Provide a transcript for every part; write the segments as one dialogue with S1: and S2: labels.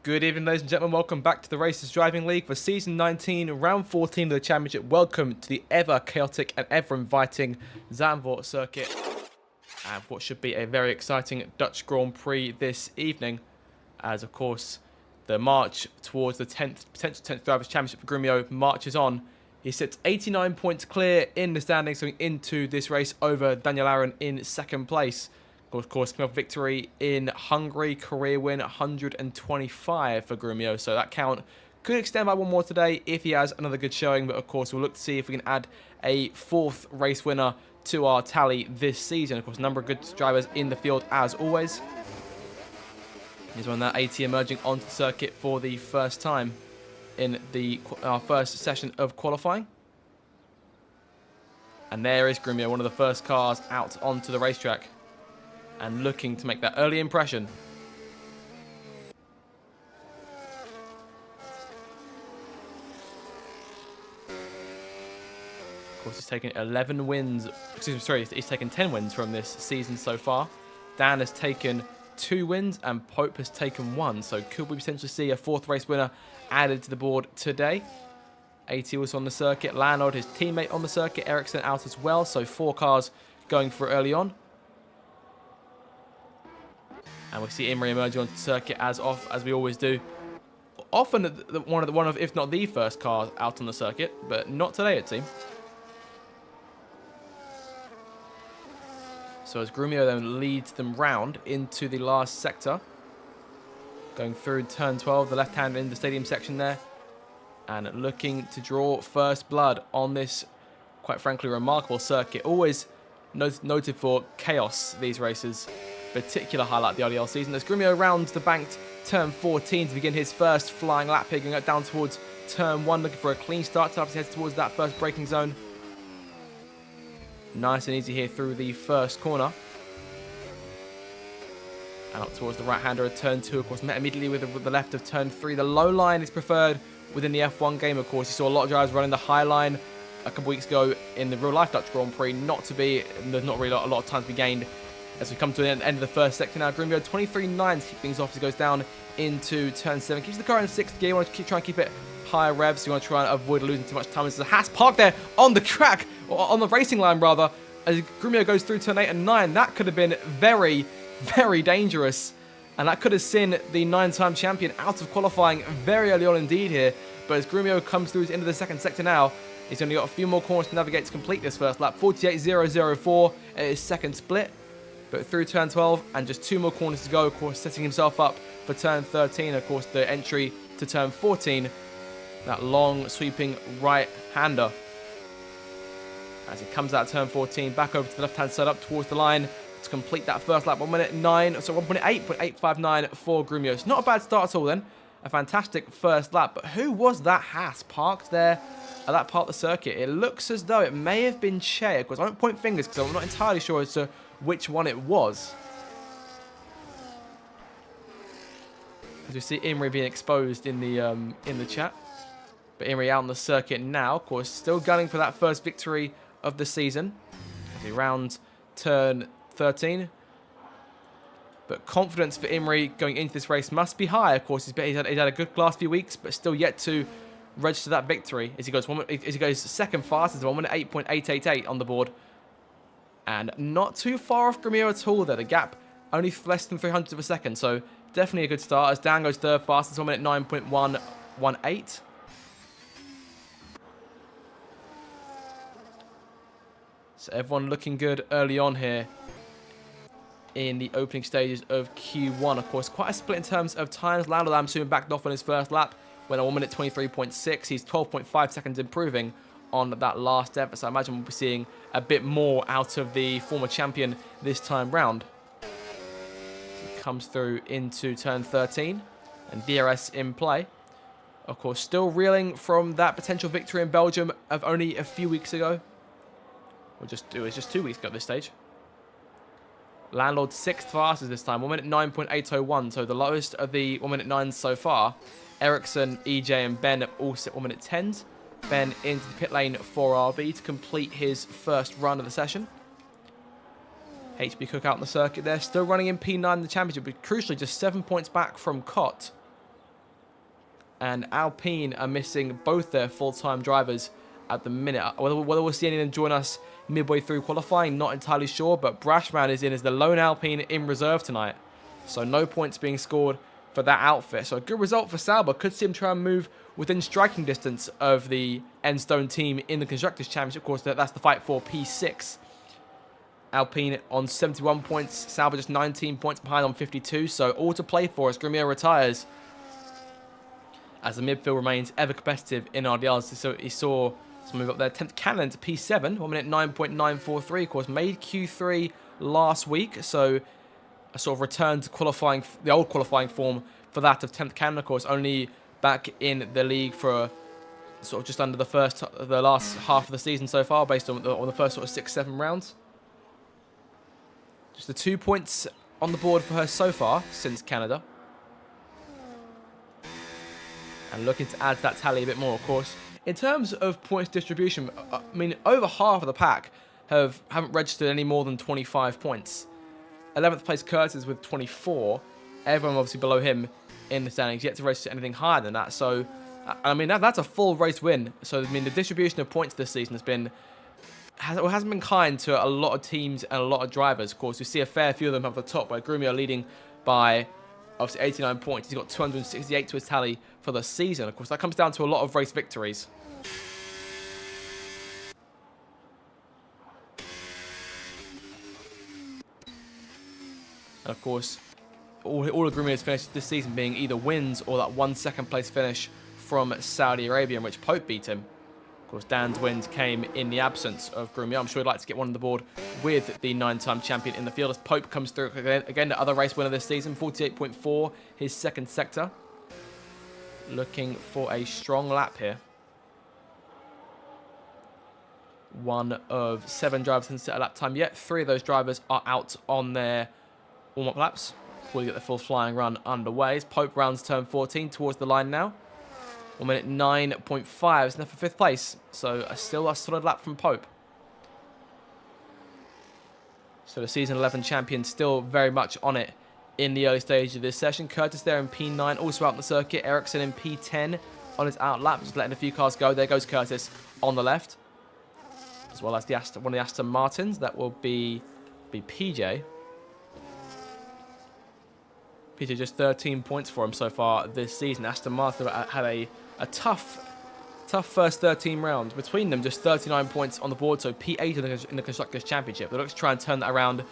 S1: Good evening, ladies and gentlemen. Welcome back to the Racers Driving League for Season 19, Round 14 of the Championship. Welcome to the ever-chaotic and ever-inviting Zandvoort circuit. And what should be a very exciting Dutch Grand Prix this evening. As, of course, the march towards the potential 10th Drivers' Championship for Grumio marches on. He sits 89 points clear in the standings going into this race over Daniel Aron in second place. Of course, coming off victory in Hungary, career win 125 for Grumio. So that count could extend by one more today if he has another good showing. But of course, we'll look to see if we can add a fourth race winner to our tally this season. Of course, a number of good drivers in the field as always. Here's one that AT emerging onto the circuit for the first time in our first session of qualifying. And there is Grumio, one of the first cars out onto the racetrack. And looking to make that early impression. Of course, he's taken 11 wins. Excuse me, sorry, he's taken 10 wins from this season so far. Dan has taken 2 wins and Pope has taken 1. So could we potentially see a fourth race winner added to the board today? AT was on the circuit. Landlord, his teammate on the circuit. Ericsson out as well. So 4 cars going for early on. And we see Imre emerging onto the circuit as we always do. Often one of, if not the first car out on the circuit, but not today it seems. So as Grumio then leads them round into the last sector. Going through turn 12, the left hand in the stadium section there. And looking to draw first blood on this, quite frankly, remarkable circuit. Always noted for chaos, these races. Particular highlight of the RDL season as Grumio rounds the banked turn 14 to begin his first flying lap here, going down towards turn 1, looking for a clean start to head towards that first braking zone. Nice and easy here through the first corner. And up towards the right-hander of turn 2, of course, met immediately with the left of turn 3. The low line is preferred within the F1 game, of course. You saw a lot of drivers running the high line a couple weeks ago in the real-life Dutch Grand Prix. There's not really a lot of time to be gained. As we come to the end of the first sector now, Grumio 23.9 to keep things off as he goes down into turn 7. Keeps the car in 6th gear. You want to try and keep it higher revs. You want to try and avoid losing too much time. There's a Haas parked there on the track, or on the racing line rather, as Grumio goes through turn 8 and 9. That could have been very, very dangerous. And that could have seen the 9-time champion out of qualifying very early on indeed here. But as Grumio comes through into the second sector now, he's only got a few more corners to navigate to complete this first lap. 48.004 at his second split. But through turn 12 and just 2 more corners to go, of course, setting himself up for turn 13. Of course, the entry to turn 14, that long sweeping right-hander. As he comes out turn 14, back over to the left-hand side up towards the line to complete that first lap. 1:08.859 for Grumio. It's not a bad start at all then. A fantastic first lap. But who was that Haas parked there at that part of the circuit? It looks as though it may have been Che. Of course, I won't point fingers because I'm not entirely sure as to which one it was. As we see Imre being exposed in the chat. But Imre out on the circuit now, of course, still gunning for that first victory of the season. As he rounds turn 13. But confidence for Imre going into this race must be high. Of course, he's had a good last few weeks, but still yet to register that victory. As he goes second fastest, 1:08.888 on the board. And not too far off Grumio at all there. The gap only less than 300 of a second. So definitely a good start. As Dan goes third fastest, 1:09.118. So everyone looking good early on here in the opening stages of Q1. Of course, quite a split in terms of times. Lando Lam soon backed off on his first lap. Went on 1:23.6. He's 12.5 seconds improving on that last effort. So I imagine we'll be seeing a bit more out of the former champion this time round. He comes through into turn 13 and DRS in play. Of course, still reeling from that potential victory in Belgium of only a few weeks ago. It was just 2 weeks ago at this stage. Landlord 6th fastest this time, 1:09.801. So the lowest of the 1:09s so far. Ericsson, EJ and Ben have all set 1:10s. Ben into the pit lane for RB to complete his first run of the session. HB Cook out on the circuit there, still running in P9 in the championship, but crucially just 7 points back from Cott. and Alpine are missing both their full-time drivers at the minute. Whether we'll see any of them join us midway through qualifying, not entirely sure, but Brashman is in as the lone Alpine in reserve tonight. So no points being scored for that outfit. So a good result for Sauber. Could see him try and move within striking distance of the Enstone team in the Constructors' Championship. Of course, that's the fight for P6. Alpine on 71 points, Sauber just 19 points behind on 52. So all to play for as Grumio retires, as the midfield remains ever competitive in RDLs. So he saw some move up there. 10th Cannon to P7, 1 minute 9.943. Of course, made Q3 last week. So a sort of return to qualifying, the old qualifying form for that of 10th Cannon. Of course, only back in the league for sort of just under the last half of the season so far, based on the first sort of 6-7 rounds. Just the 2 points on the board for her so far since Canada. And looking to add to that tally a bit more, of course. In terms of points distribution, I mean, over half of the pack haven't registered any more than 25 points. 11th place Curtis with 24. Everyone obviously below him in the standings yet to register anything higher than that. So, I mean, that's a full race win. So, I mean, the distribution of points this season hasn't been kind to a lot of teams and a lot of drivers. Of course, we see a fair few of them up the top, where Grumio leading by obviously 89 points. He's got 268 to his tally for the season. Of course, that comes down to a lot of race victories. And of course, all of Grumio's finishes this season being either wins or that 1 second place finish from Saudi Arabia, in which Pope beat him. Of course, Dan's wins came in the absence of Grumio. I'm sure he'd like to get one on the board with the 9-time champion in the field, as Pope comes through again, the other race winner this season, 48.4, his second sector. Looking for a strong lap here. One of 7 drivers hasn't set a lap time yet. 3 of those drivers are out on their warm-up laps before we get the full flying run underway. As Pope rounds turn 14 towards the line now. 1 minute 9.5 is enough for 5th place. So still a solid lap from Pope. So the season 11 champion still very much on it in the early stage of this session. Curtis there in P9, also out on the circuit. Ericsson in P10 on his out lap, just letting a few cars go. There goes Curtis on the left, as well as one of the Aston Martins. That will be PJ. PJ just 13 points for him so far this season. Aston Martin had a tough first 13 rounds. Between them, just 39 points on the board, so P8 in the Constructors' Championship. They look to try and turn that around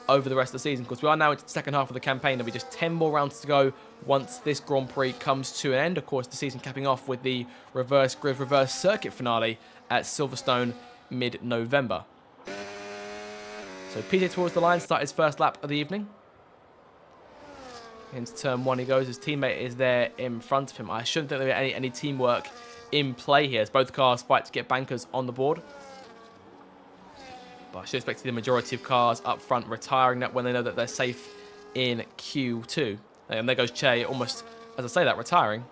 S1: over the rest of the season, because we are now into the second half of the campaign. There'll be just 10 more rounds to go once this Grand Prix comes to an end. Of course, the season capping off with the reverse grid, reverse circuit finale at Silverstone mid-November. So PJ towards the line, start his first lap of the evening. Into turn 1 he goes. His teammate is there in front of him. I shouldn't think there be any teamwork in play here, as both cars fight to get bankers on the board. But I should expect to see the majority of cars up front retiring that when they know that they're safe in Q2. And there goes Che, almost, as I say that, retiring.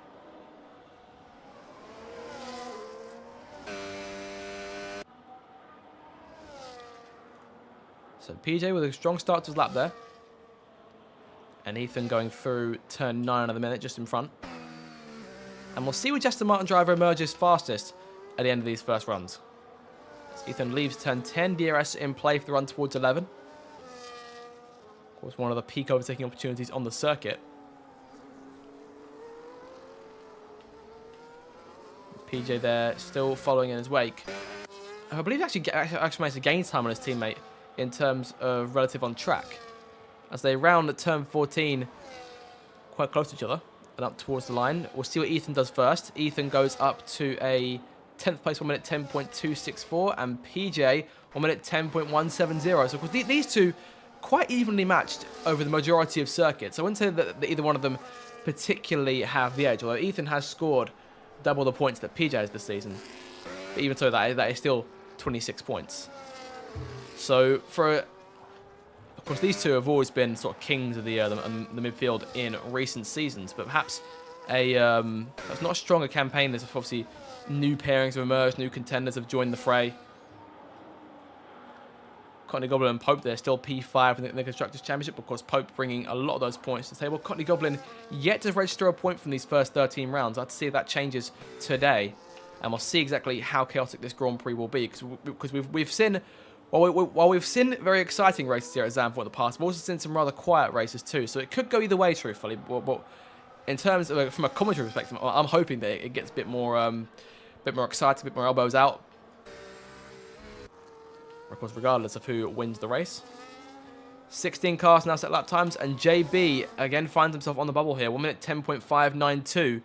S1: So PJ with a strong start to his lap there. And Ethan going through turn 9 of the minute, just in front. And we'll see which Aston Martin driver emerges fastest at the end of these first runs. As Ethan leaves turn 10, DRS in play for the run towards 11. Of course, one of the peak overtaking opportunities on the circuit. PJ there, still following in his wake. I believe he actually managed to gain time on his teammate in terms of relative on track, as they round at turn 14 quite close to each other and up towards the line. We'll see what Ethan does first. Ethan goes up to a 10th place, 1 minute 10.264, and PJ 1 minute 10.170. So of course, these two quite evenly matched over the majority of circuits. I wouldn't say that either one of them particularly have the edge, although Ethan has scored double the points that PJ has this season. But even so, that is still 26 points. So of course, these two have always been sort of kings of the midfield in recent seasons, but perhaps that's not a stronger campaign. There's obviously new pairings have emerged, new contenders have joined the fray. Of Cottony Goblin and Pope there, still P5 in the Constructors' Championship. Of course, Pope bringing a lot of those points to the table. Cottony Goblin yet to register a point from these first 13 rounds. I'd see if that changes today. And we'll see exactly how chaotic this Grand Prix will be. Because we've seen, while we've seen very exciting races here at Zandvoort in the past, we've also seen some rather quiet races too. So it could go either way, truthfully. But in terms of, from a commentary perspective, I'm hoping that it gets a bit more exciting, a bit more elbows out. Of course, regardless of who wins the race. 16 cars now set lap times, and JB again finds himself on the bubble here. 1 minute 10.592.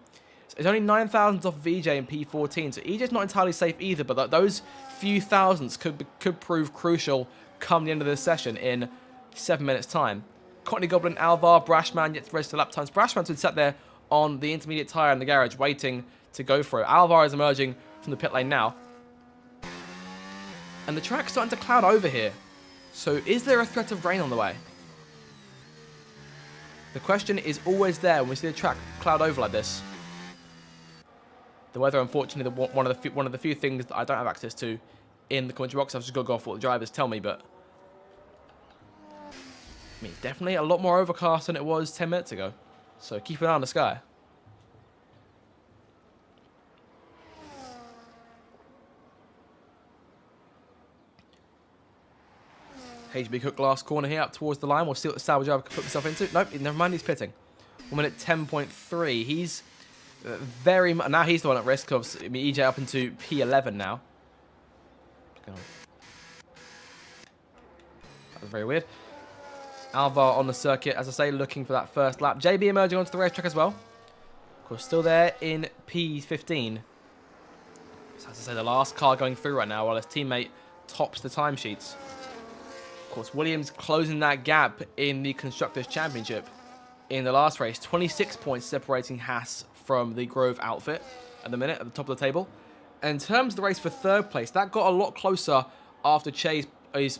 S1: So it's only 9 thousandths off VJ in P14, so EJ's not entirely safe either, but those few thousandths could prove crucial come the end of this session in 7 minutes' time. Cottony Goblin, Alvar, Brashman yet to register lap times. Brashman's been sat there on the intermediate tyre in the garage waiting to go for it. Alvar is emerging from the pit lane now. And the track's starting to cloud over here. So is there a threat of rain on the way? The question is always there when we see the track cloud over like this. The weather, unfortunately, one of the few things that I don't have access to in the commentary box. I've just got to go off what the drivers tell me, but I mean, it's definitely a lot more overcast than it was 10 minutes ago. So keep an eye on the sky. HB Cook last corner here up towards the line. We'll see what the Sauber driver can put himself into. Nope, never mind, he's pitting. 1 minute 10.3. He's very much... Now he's the one at risk of... I mean, EJ up into P11 now. That was very weird. Alvar on the circuit, as I say, looking for that first lap. JB emerging onto the racetrack as well. Of course, still there in P15. So as I say, the last car going through right now while his teammate tops the timesheets. Of course, Williams closing that gap in the Constructors' Championship in the last race. 26 points separating Haas from the Grove outfit at the minute, at the top of the table. And in terms of the race for third place, that got a lot closer after Che's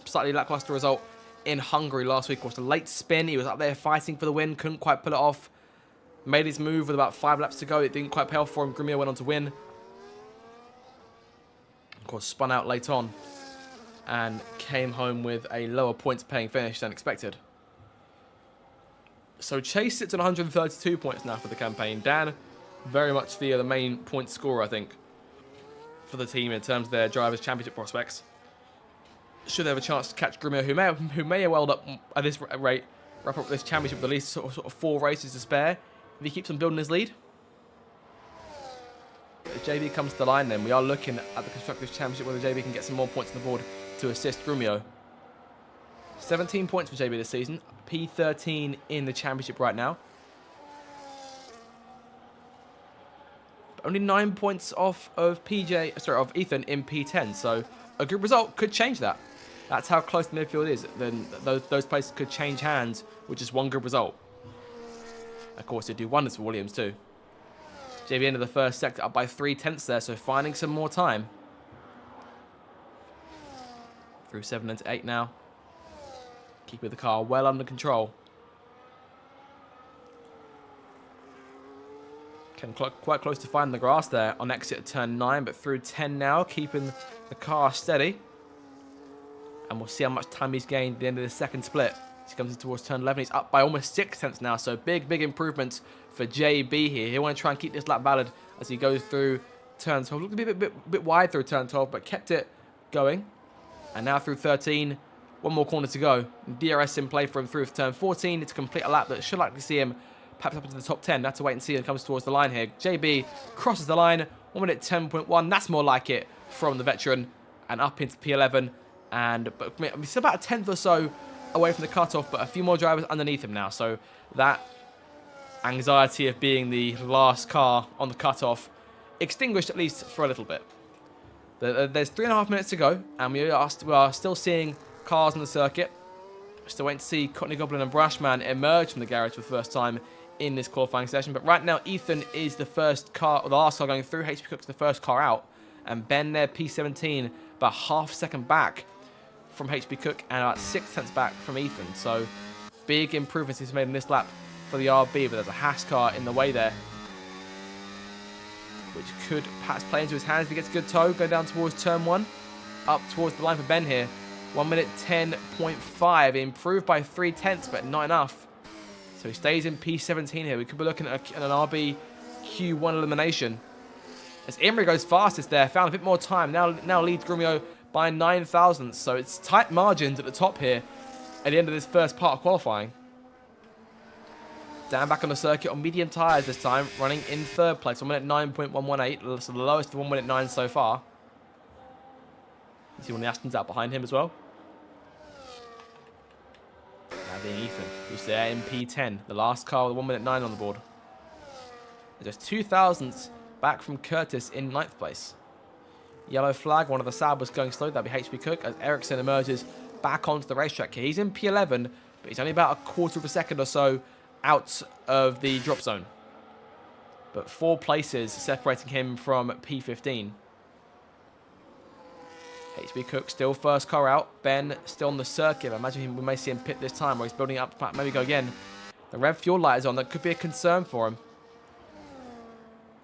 S1: slightly lackluster result in Hungary last week. Of course, a late spin. He was up there fighting for the win, couldn't quite pull it off. Made his move with about 5 laps to go. It didn't quite pay off for him. Grimio went on to win. Of course, spun out late on and came home with a lower points paying finish than expected. So Chase sits on 132 points now for the campaign. Dan, very much the main point scorer, I think, for the team in terms of their Drivers' Championship prospects. Should they have a chance to catch Grimio, who may have well up at this rate, wrap up this championship with at least sort of 4 races to spare if he keeps on building his lead. If JB comes to the line, then we are looking at the Constructors' Championship whether JB can get some more points on the board to assist Grumio. 17 points for JB this season, P13 in the championship right now. But only 9 points off of Ethan in P10, so a good result could change that. That's how close the midfield is. Then those places could change hands with just one good result. Of course, it'd do wonders for Williams too. JB into the first sector up by 3/10 there, so finding some more time. Through 7 into 8 now. Keeping the car well under control. Came quite close to finding the grass there on exit at turn 9, but through 10 now, keeping the car steady. And we'll see how much time he's gained at the end of the second split. He comes in towards turn 11. He's up by almost 6/10 now, so big improvements for JB here. He'll want to try and keep this lap valid as he goes through turn 12. Looked a bit wide through turn 12, but kept it going. And now through 13, one more corner to go. DRS in play for him through turn 14 to complete a lap that should likely see him perhaps up into the top 10. That's to wait and see, and comes towards the line here. JB crosses the line, 1 minute 10.1. That's more like it from the veteran, and up into P11. But it's about a 10th or so away from the cutoff, but a few more drivers underneath him now. So that anxiety of being the last car on the cutoff extinguished at least for a little bit. There's 3.5 minutes to go, and we are still seeing cars on the circuit. Still waiting to see Cottony Goblin and Brashman emerge from the garage for the first time in this qualifying session. But right now, Ethan is the first car, or the last car going through. HP Cook's the first car out, and Ben there, P17, about half a second back from HP Cook and about 6/10 back from Ethan. So big improvements he's made in this lap for the RB, but there's a Haas car in the way there, which could perhaps play into his hands if he gets a good tow. Go down towards turn 1, up towards the line for Ben here. 1 minute 10.5, improved by 3/10, but not enough. So he stays in P17 here. We could be looking at an RB Q1 elimination. As Imri goes fastest there, found a bit more time. Now leads Grumio by 9 thousandths. So it's tight margins at the top here at the end of this first part of qualifying. Dan back on the circuit on medium tyres this time, running in third place. 1 minute 9.118, so the lowest of 1 minute 9 so far. You see one of the Astons out behind him as well. Now being Ethan, who's there in P10, the last car with 1 minute 9 on the board. There's just 2 thousandths back from Curtis in 9th place. Yellow flag, one of the Saubers going slow. That'll be HB Cook as Ericsson emerges back onto the racetrack here. He's in P11, but he's only about a quarter of a second or so out of the drop zone. But 4 places separating him from P15. HB Cook still first car out. Ben still on the circuit. I imagine we may see him pit this time, or he's building up. Maybe go again. The red fuel light is on. That could be a concern for him.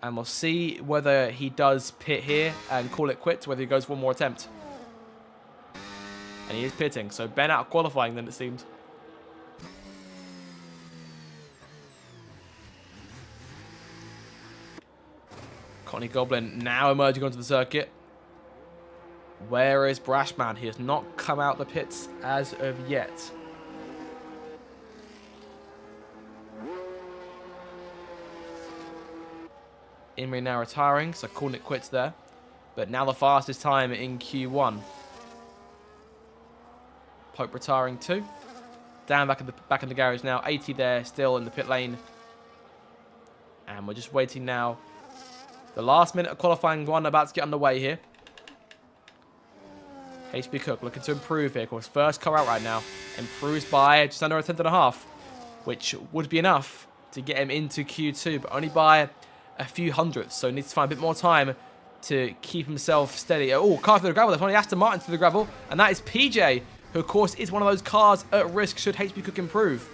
S1: And we'll see whether he does pit here and call it quits, whether he goes one more attempt. And he is pitting, so Ben out of qualifying then it seems. Connie Goblin now emerging onto the circuit. Where is Brashman? He has not come out the pits as of yet. Imri now retiring, so calling it quits there. But now the fastest time in Q1. Pope retiring too. Dan back in the garage now. 80 there, still in the pit lane. And we're just waiting now. The last minute of qualifying one about to get underway here. HB Cook looking to improve here. Of course, first car out right now. Improves by just under a tenth and a half, which would be enough to get him into Q2, but only by a few hundredths. So he needs to find a bit more time to keep himself steady. Oh, car through the gravel. There's one of the Aston Martin through the gravel, and that is PJ, who of course is one of those cars at risk should HB Cook improve.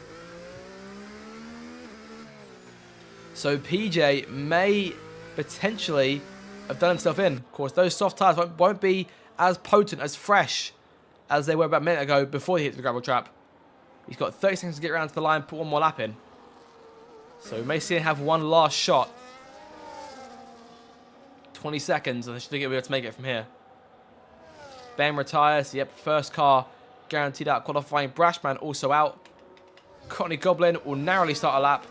S1: So PJ may potentially have done himself in. Of course, those soft tyres won't be as potent, as fresh as they were about a minute ago before he hit the gravel trap. He's got 30 seconds to get around to the line, put one more lap in. So we may see him have one last shot. 20 seconds, and I should think he'll be able to make it from here. Ben retires. Yep, first car guaranteed out qualifying. Brashman also out. Connie Goblin will narrowly start a lap.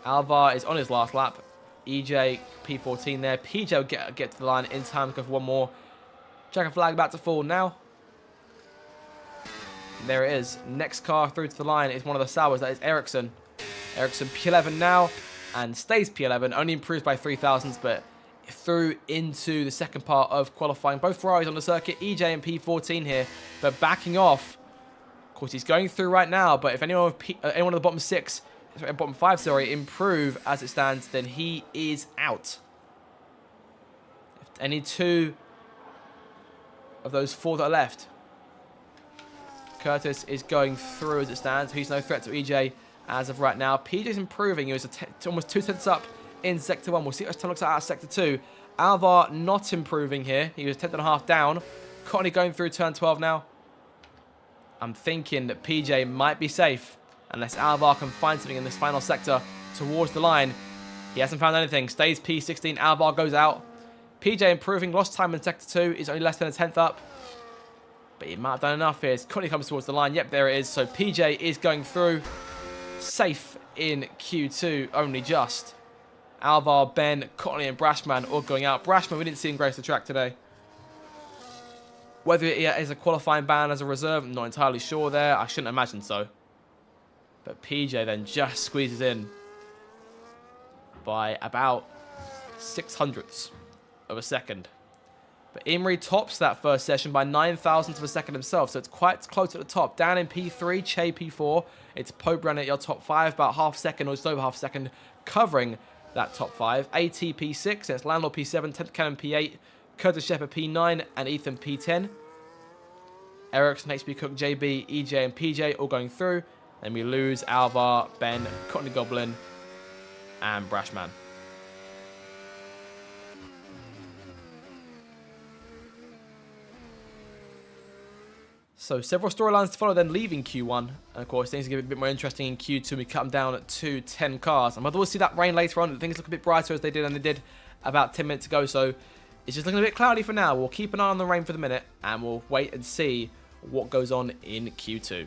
S1: Alvar is on his last lap. EJ, P14 there. PJ will get to the line in time to go for one more. Checker flag about to fall now. There it is. Next car through to the line is one of the Saubers. That is Ericsson. Ericsson P11 now and stays P11. Only improves by 3 thousandths, but through into the second part of qualifying. Both Ferraris on the circuit. EJ and P14 here, but backing off. Of course, he's going through right now, but if anyone of the bottom 6, bottom 5, sorry, improve as it stands, then he is out. If any 2 of those 4 that are left. Curtis is going through as it stands. He's no threat to EJ as of right now. PJ's improving. He was almost 2 tenths up in Sector 1. We'll see what his time looks like out of Sector 2. Alvar not improving here. He was 10th and a half down. Connie going through turn 12 now. I'm thinking that PJ might be safe unless Alvar can find something in this final sector towards the line. He hasn't found anything. Stays P16. Alvar goes out. PJ improving. Lost time in Sector 2. He's only less than a 10th up. But he might have done enough here. Connie comes towards the line. Yep, there it is. So PJ is going through. Safe in Q2. Only just. Alvar, Ben, Connie and Brashman all going out. Brashman, we didn't see him grace the track today. Whether it is a qualifying ban as a reserve, I'm not entirely sure there. I shouldn't imagine so. But PJ then just squeezes in by about 600ths of a second. But Imri tops that first session by 9 thousandths of a second himself, so it's quite close at the top. Down in P3, Che P4. It's Pope running at your top 5, about half second or just over half second, covering that top 5. AT P6, it's Landlord P7, 10th Cannon P8, Curtis Shepard P9, and Ethan P10. Ericsson, HB Cook, JB, EJ, and PJ all going through. Then we lose Alvar, Ben, Connie Goblin, and Brashman. So several storylines to follow then leaving Q1. And of course, things get a bit more interesting in Q2. We cut them down to 10 cars. And we'll see that rain later on. Things look a bit brighter as they did, and they did about 10 minutes ago. So it's just looking a bit cloudy for now. We'll keep an eye on the rain for the minute, and we'll wait and see what goes on in Q2.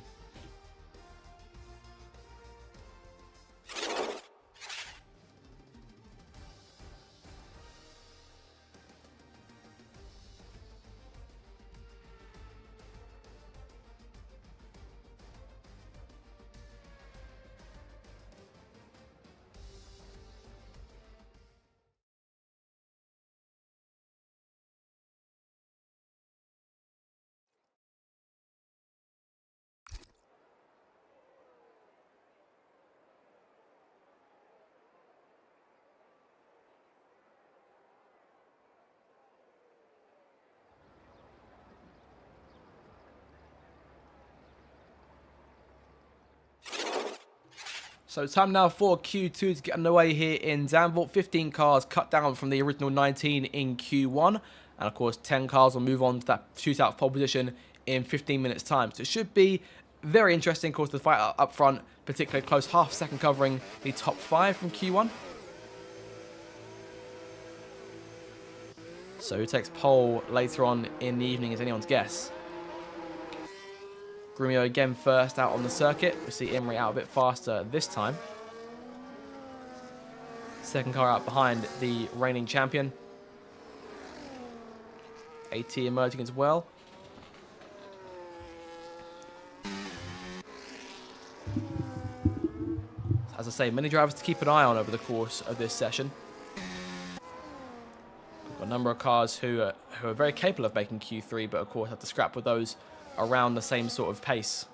S1: So time now for Q2 to get underway here in Zandvoort. 15 cars cut down from the original 19 in Q1. And of course, 10 cars will move on to that shootout pole position in 15 minutes time. So it should be very interesting. Of course, the fight up front, particularly close, half a second covering the top 5 from Q1. So who takes pole later on in the evening is anyone's guess. Grumio again first out on the circuit. We see Imrie out a bit faster this time. Second car out behind the reigning champion. AT emerging as well. As I say, many drivers to keep an eye on over the course of this session. We've got a number of cars who are very capable of making Q3, but of course have to scrap with those around the same sort of pace.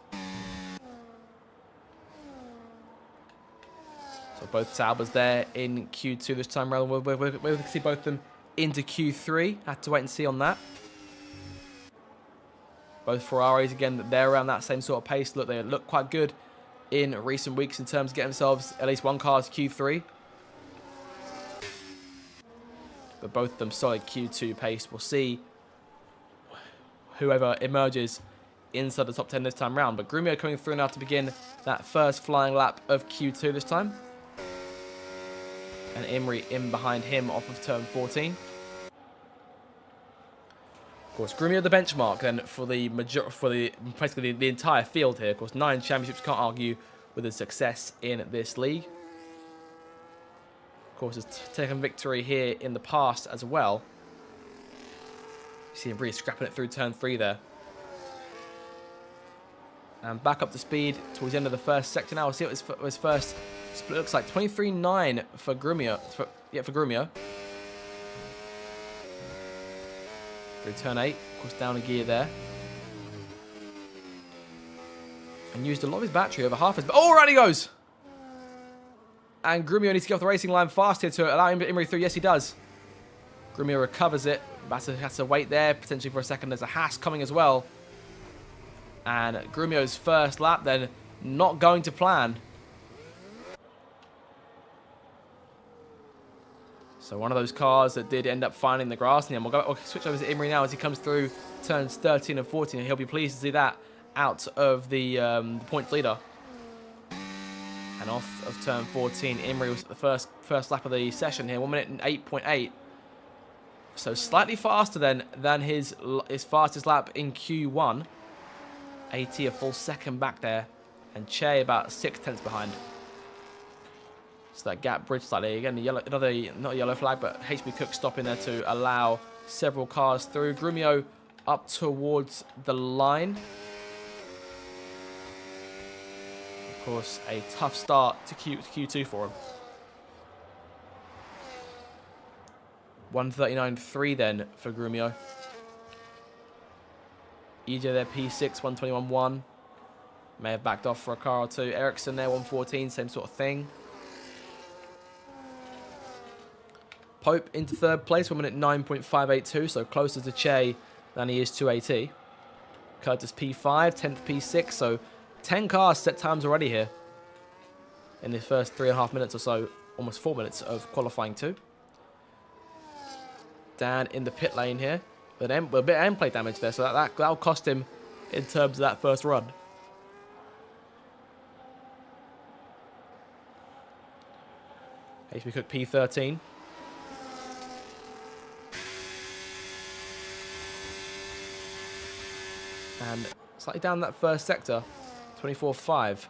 S1: So both Saubers there in Q2 this time around. We're going to see both of them into Q3. Had to wait and see on that. Both Ferraris, again, they're around that same sort of pace. Look, they look quite good in recent weeks in terms of getting themselves at least one car to Q3. But both of them solid Q2 pace. We'll see whoever emerges inside the top 10 this time round. But Grumio coming through now to begin that first flying lap of Q2 this time. And Imrie in behind him off of turn 14. Of course, Grumio the benchmark then for basically the entire field here. Of course, 9 championships, can't argue with his success in this league. Of course, has taken victory here in the past as well. You see him really scrapping it through turn 3 there. And back up to speed towards the end of the first sector now. We'll see what his first split looks like. 23.9 for Grumio. For Grumio. Through turn 8. Of course, down a gear there. And used a lot of his battery, over half his... Oh, around he goes! And Grumio needs to get off the racing line fast here to allow Imrie through. Yes, he does. Grumio recovers it. Has to wait there, potentially for a second. There's a Haas coming as well. And Grumio's first lap then not going to plan. So one of those cars that did end up finding the grass. And we'll switch over to Imrie now as he comes through turns 13 and 14. He'll be pleased to see that out of the points leader. And off of turn 14, Imrie was at the first lap of the session here. 1 minute and 8.8. So slightly faster than his fastest lap in Q1. AT a full second back there. And Che about 6/10 behind. So that gap bridged slightly. Again, not a yellow flag, but HB Cook stopping there to allow several cars through. Grumio up towards the line. Of course, a tough start to Q2 for him. 139.3 then for Grumio. EJ there, P6, 121.1. May have backed off for a car or two. Ericsson there, 114, same sort of thing. Pope into third place, 1 minute 9.582, so closer to Che than he is to AT. Curtis P5, 10th P6, so 10 cars set times already here in the first 3.5 minutes or so, almost 4 minutes of qualifying too. Dan in the pit lane here, but a bit of end plate damage there, so that'll cost him in terms of that first run. HP Cook P13. And slightly down that first sector, 24.5.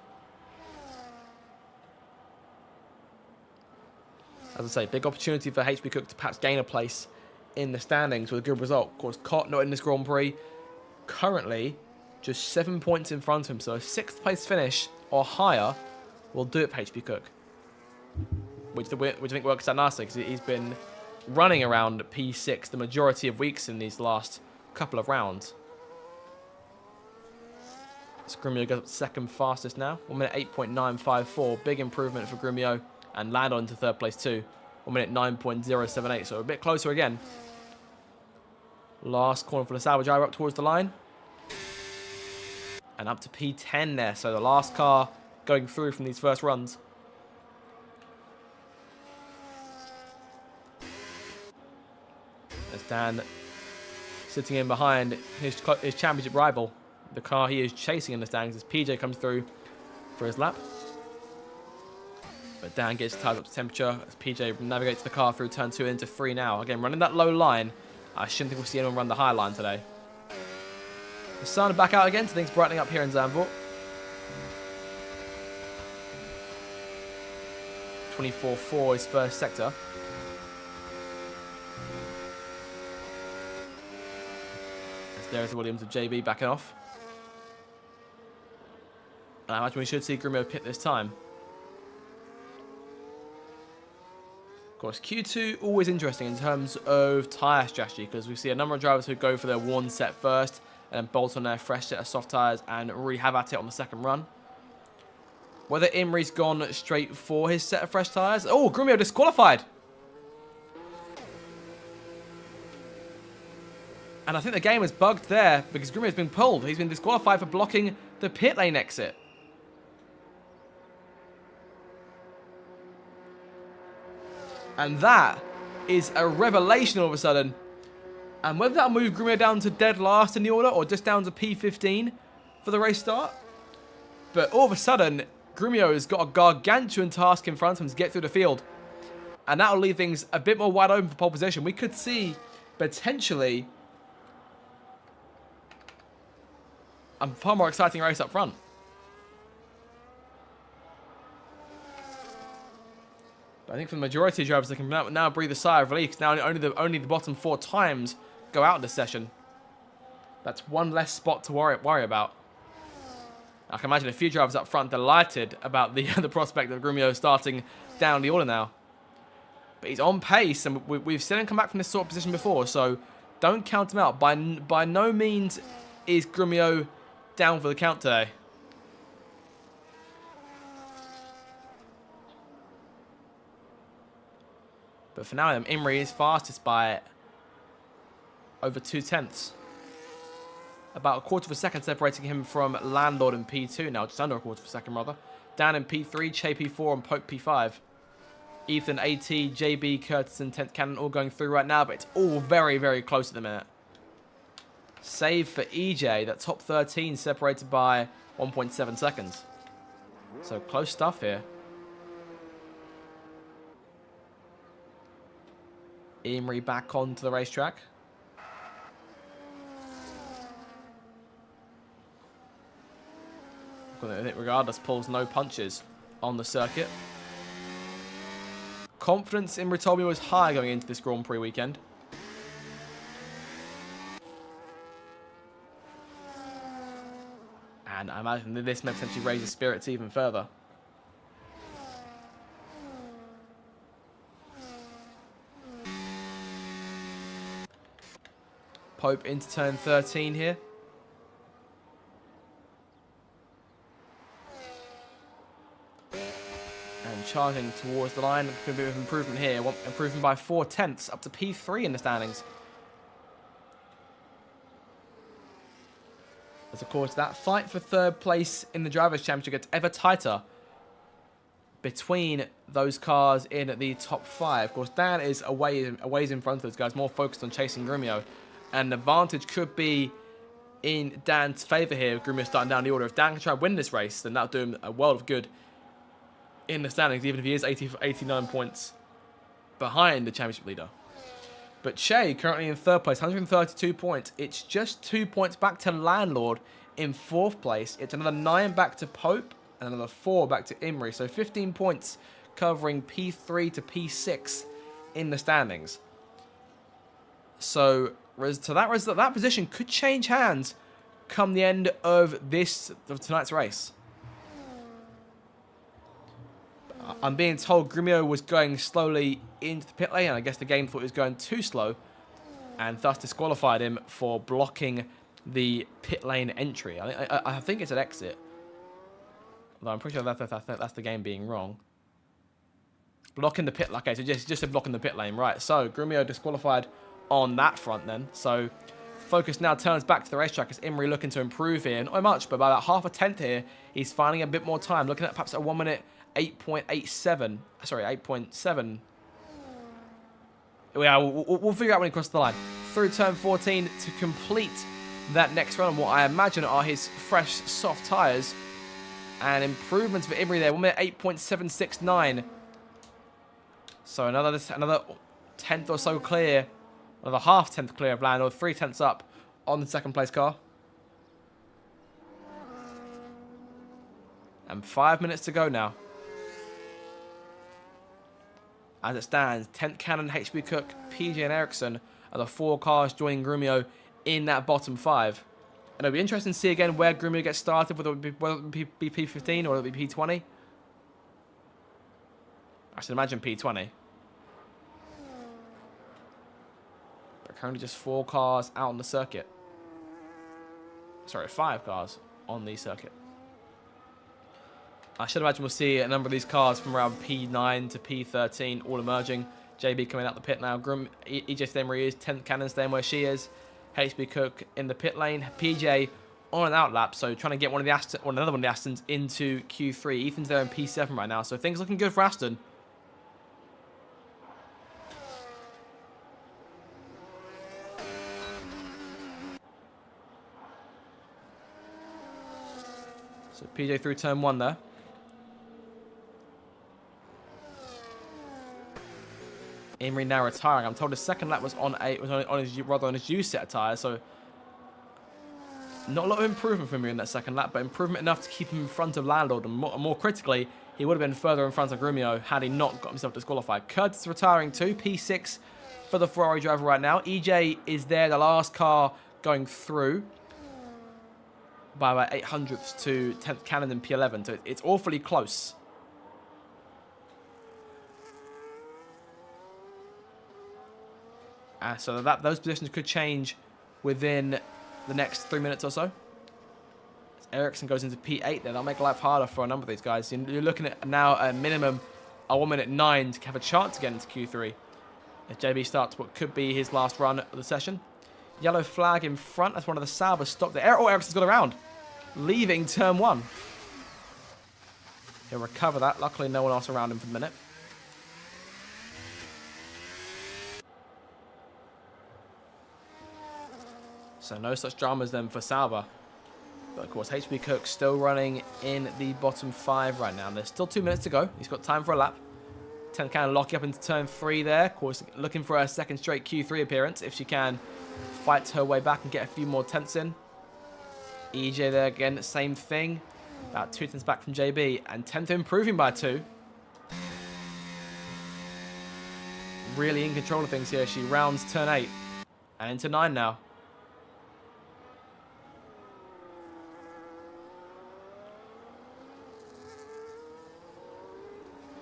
S1: As I say, big opportunity for HP Cook to perhaps gain a place in the standings with a good result. Of course, Cott not in this Grand Prix. Currently, just 7 points in front of him. So a 6th place finish or higher will do it for HP Cook. Which I think works out nicely because he's been running around P6 the majority of weeks in these last couple of rounds. Grumio goes up second fastest now. 1 minute 8.954. Big improvement for Grumio. And Landon into third place too. 1 minute 9.078. So a bit closer again. Last corner for the salvage driver up towards the line. And up to P10 there. So the last car going through from these first runs. As Dan sitting in behind his championship rival. The car he is chasing in the standings as PJ comes through for his lap. But Dan gets tied up to temperature as PJ navigates the car through turn 2 into 3 now. Again, running that low line. I shouldn't think we'll see anyone run the high line today. The sun back out again, so things brightening up here in Zandvoort. 24.4 is first sector. As there's Williams of JB backing off. And I imagine we should see Grumio pit this time. Of course, Q2 always interesting in terms of tyre strategy because we see a number of drivers who go for their one set first and then bolt on their fresh set of soft tyres and really have at it on the second run. Whether Imri's gone straight for his set of fresh tyres. Oh, Grumio disqualified. And I think the game is bugged there because Grumio's been pulled. He's been disqualified for blocking the pit lane exit. And that is a revelation all of a sudden. And whether that'll move Grumio down to dead last in the order or just down to P15 for the race start. But all of a sudden, Grumio has got a gargantuan task in front of him to get through the field. And that'll leave things a bit more wide open for pole position. We could see potentially a far more exciting race up front. But I think for the majority of drivers, they can now breathe a sigh of relief. Now only the bottom 4 times go out this session. That's one less spot to worry about. I can imagine a few drivers up front delighted about the prospect of Grumio starting down the order now. But he's on pace, and we've seen him come back from this sort of position before, so don't count him out. By no means is Grumio down for the count today. But for now, Imri is fastest by over 2/10. About a quarter of a second separating him from Landlord in P2 now, just under a quarter of a second rather. Dan in P3, Che P4 and Pope P5. Ethan, AT, JB, Curtis and 10th Cannon all going through right now, but it's all very, very close at the minute. Save for EJ, that top 13 separated by 1.7 seconds. So close stuff here. Imri back onto the racetrack. I think regardless, pulls no punches on the circuit. Confidence in Ritomi was high going into this Grand Prix weekend. And I imagine that this may potentially raise his spirits even further. Pope into turn 13 here. And charging towards the line. A bit of improvement here. Improvement by 4/10 up to P3 in the standings. As of course that fight for third place in the Drivers' Championship gets ever tighter between those cars in the top 5. Of course, Dan is a ways in front of those guys, more focused on chasing Grumio. And the advantage could be in Dan's favour here. Grumio starting down the order. If Dan can try and win this race, then that'll do him a world of good in the standings, even if he is 89 points behind the championship leader. But Shea currently in third place, 132 points. It's just 2 points back to Landlord in fourth place. It's another 9 back to Pope and another 4 back to Imri. So 15 points covering P3 to P6 in the standings. So that position could change hands come the end of tonight's race. I'm being told Grumio was going slowly into the pit lane, and I guess the game thought he was going too slow, and thus disqualified him for blocking the pit lane entry. I think it's an exit. Although I'm pretty sure that's the game being wrong. Blocking the pit... Okay, so just blocking the pit lane. Right, so Grumio disqualified on that front then. So focus now turns back to the racetrack as Imri looking to improve here. Not much, but by about half a tenth here, he's finding a bit more time. Looking at perhaps a 1 minute 8.87. Sorry, 8.7. Yeah, we'll figure out when he crosses the line. Through turn 14 to complete that next run on what I imagine are his fresh, soft tyres. And improvements for Imri there. 1 minute 8.769. So another tenth or so clear. Another half tenth clear of Landlord. 3 tenths up on the second place car. And 5 minutes to go now. As it stands, 10th Cannon, HB Cook, PJ and Ericsson are the 4 cars joining Grumio in that bottom 5. And it'll be interesting to see again where Grumio gets started, whether it be P15 or whether it be P20. I should imagine P20. But currently just 4 cars out on the circuit. Sorry, 5 cars on the circuit. I should imagine we'll see a number of these cars from around P9 to P13 all emerging. JB coming out the pit now. EJ staying where he is. 10th Cannon staying where she is. HB Cook in the pit lane. PJ on an outlap, so trying to get another one of the Astons into Q3. Ethan's there in P7 right now, so things looking good for Aston. So PJ through turn 1 there. Imri now retiring. I'm told his second lap was on his used set of tyres, so not a lot of improvement from Imri in that second lap, but improvement enough to keep him in front of Landlord, and more critically, he would have been further in front of Grumio had he not got himself disqualified. Curtis retiring too, P6 for the Ferrari driver right now. EJ is there, the last car going through by about 800ths to 10th Cannon and P11, so it's awfully close. So those positions could change within the next 3 minutes or so. Ericsson goes into P8 there. That'll make life harder for a number of these guys. You're looking at now a minimum a 1 minute 9 to have a chance to get into Q3. As JB starts what could be his last run of the session. Yellow flag in front. That's one of the Saubers stopped there. Oh, Ericsson's got around. Leaving turn 1. He'll recover that. Luckily, no one else around him for the minute. So no such dramas then for Sauber. But of course, HB Cook still running in the bottom 5 right now. There's still 2 minutes to go. He's got time for a lap. 10 can locking up into turn 3 there. Of course, looking for a second straight Q3 appearance if she can fight her way back and get a few more tenths in. EJ there again, same thing. About 2 tenths back from JB. And 10th improving by 2. Really in control of things here. She rounds turn 8. And into 9 now.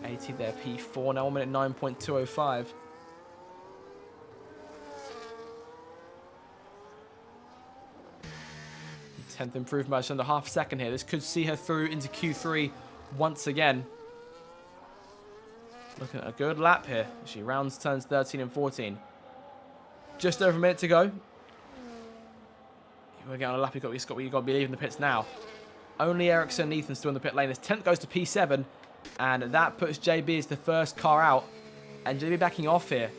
S1: 80 there, P4 now, 1 minute 9.205. Tenth improvement by just under half a second here. This could see her through into Q3 once again. Looking at a good lap here. She rounds turns 13 and 14. Just over a minute to go. You want to get on a lap, you've got to be leaving the pits now. Only Ericsson and Ethan still in the pit lane. His 10th goes to P7. And that puts JB as the first car out. And JB backing off here.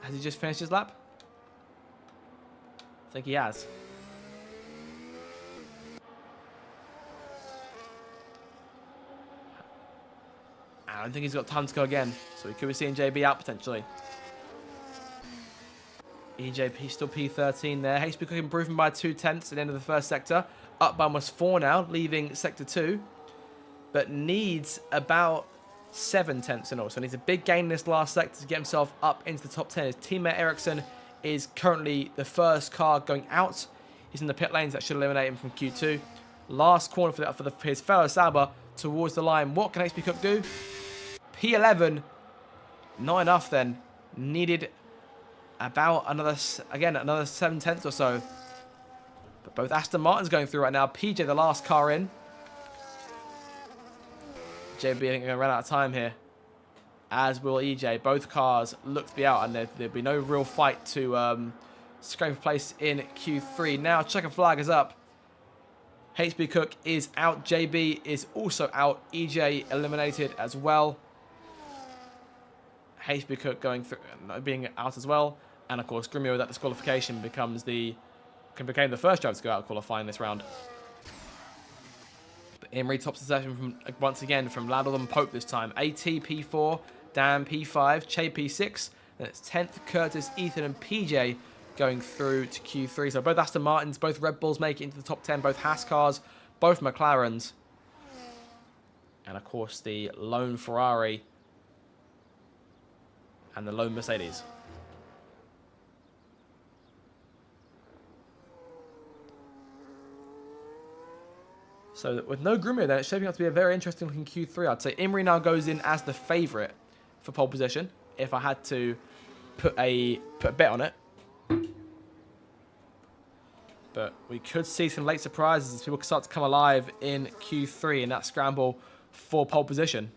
S1: Has he just finished his lap? think he has. I don't think he's got time to go again, so we could be seeing JB out potentially. EJ still P13 there. HB Cook improving by 0.2 at the end of the first sector. Up by almost 4 now, leaving sector 2. But needs about 0.7 in all. So needs a big gain in this last sector to get himself up into the top 10. His teammate Ericsson is currently the first car going out. He's in the pit lanes. That should eliminate him from Q2. Last corner for his fellow Sauber towards the line. What can HB Cook do? P11. Not enough then. Needed about another 0.7 or so. But both Aston Martins going through right now. PJ, the last car in. JB going to run out of time here, as will EJ. Both cars look to be out, and there'll be no real fight to scrape a place in Q3. Now, checker flag is up. HB Cook is out. JB is also out. EJ eliminated as well. HB Cook being out as well. And of course, Grimio with that disqualification became the first driver to go out qualifying this round. But Imrie tops the session once again from Laddle and Pope this time. AT P4, Dan P5, Che P6. Then it's 10th, Curtis, Ethan, and PJ going through to Q3. So both Aston Martins, both Red Bulls make it into the top 10. Both Haas cars, both McLarens. And of course, the lone Ferrari and the lone Mercedes. So with no Grimio then, it's shaping up to be a very interesting looking Q3. I'd say Imrie now goes in as the favourite for pole position, if I had to put a bet on it. But we could see some late surprises as people start to come alive in Q3 in that scramble for pole position.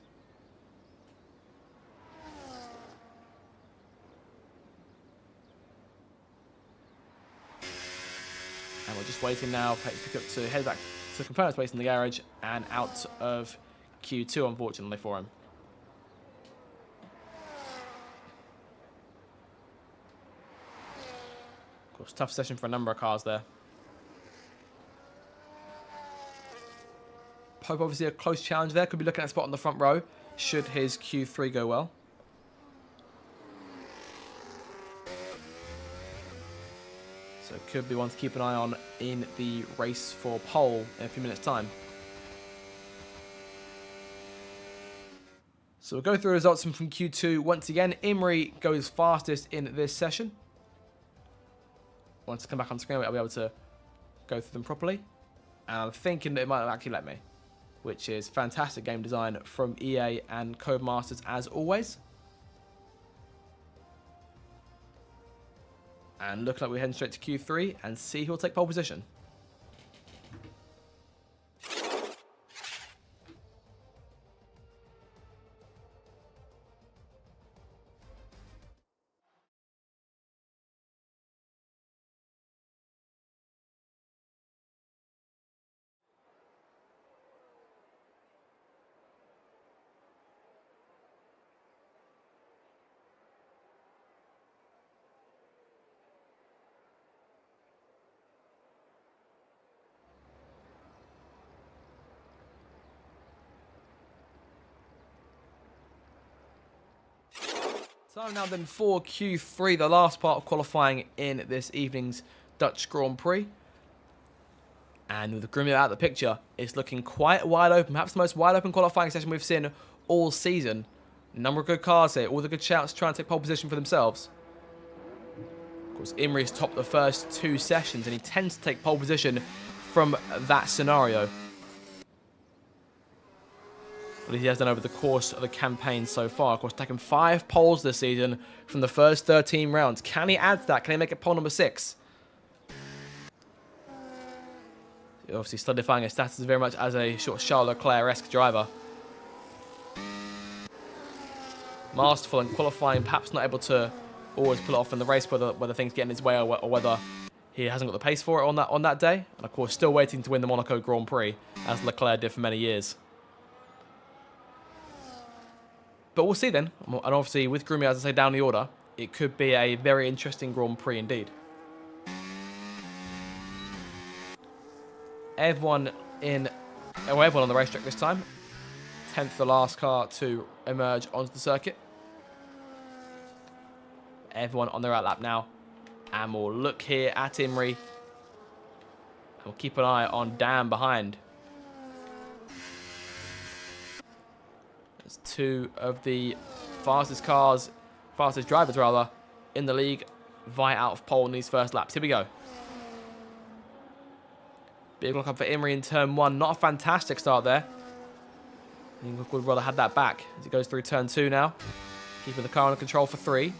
S1: And we're just waiting now for HB Cook to head back to the component space in the garage and out of Q2, unfortunately for him. Of course, tough session for a number of cars there. Pope obviously a close challenge there. Could be looking at a spot on the front row should his Q3 go well. So it could be one to keep an eye on in the race for pole in a few minutes' time. So we'll go through results from Q2. Once again, Imrie goes fastest in this session. Once I come back on screen, I'll be able to go through them properly. And I'm thinking that it might actually let me, which is fantastic game design from EA and Codemasters as always. And look like we're heading straight to Q3 and see who'll take pole position. Time now then for Q3, the last part of qualifying in this evening's Dutch Grand Prix. And with the Grimio out of the picture, it's looking quite wide open. Perhaps the most wide open qualifying session we've seen all season. A number of good cars here, all the good shouts trying to take pole position for themselves. Of course, Imrie's topped the first 2 sessions and he tends to take pole position from that scenario. What he has done over the course of the campaign so far. Of course, taking 5 poles this season from the first 13 rounds. Can he add to that? Can he make it pole number 6? Obviously solidifying his status very much as a sort of Charles Leclerc-esque driver. Masterful and qualifying, perhaps not able to always pull it off in the race, whether things get in his way or whether he hasn't got the pace for it on that day. And of course, still waiting to win the Monaco Grand Prix, as Leclerc did for many years. But we'll see then. And obviously, with Grimio, as I say, down the order, it could be a very interesting Grand Prix indeed. Everyone everyone on the racetrack this time. 10th, the last car to emerge onto the circuit. Everyone on their out lap now. And we'll look here at Imri. And we'll keep an eye on Dan behind. There's two of the fastest drivers rather, in the league, vie out of pole in these first laps. Here we go. Big look up for Imri in turn 1. Not a fantastic start there. I think would rather have that back as he goes through turn 2 now. Keeping the car under control for 3. You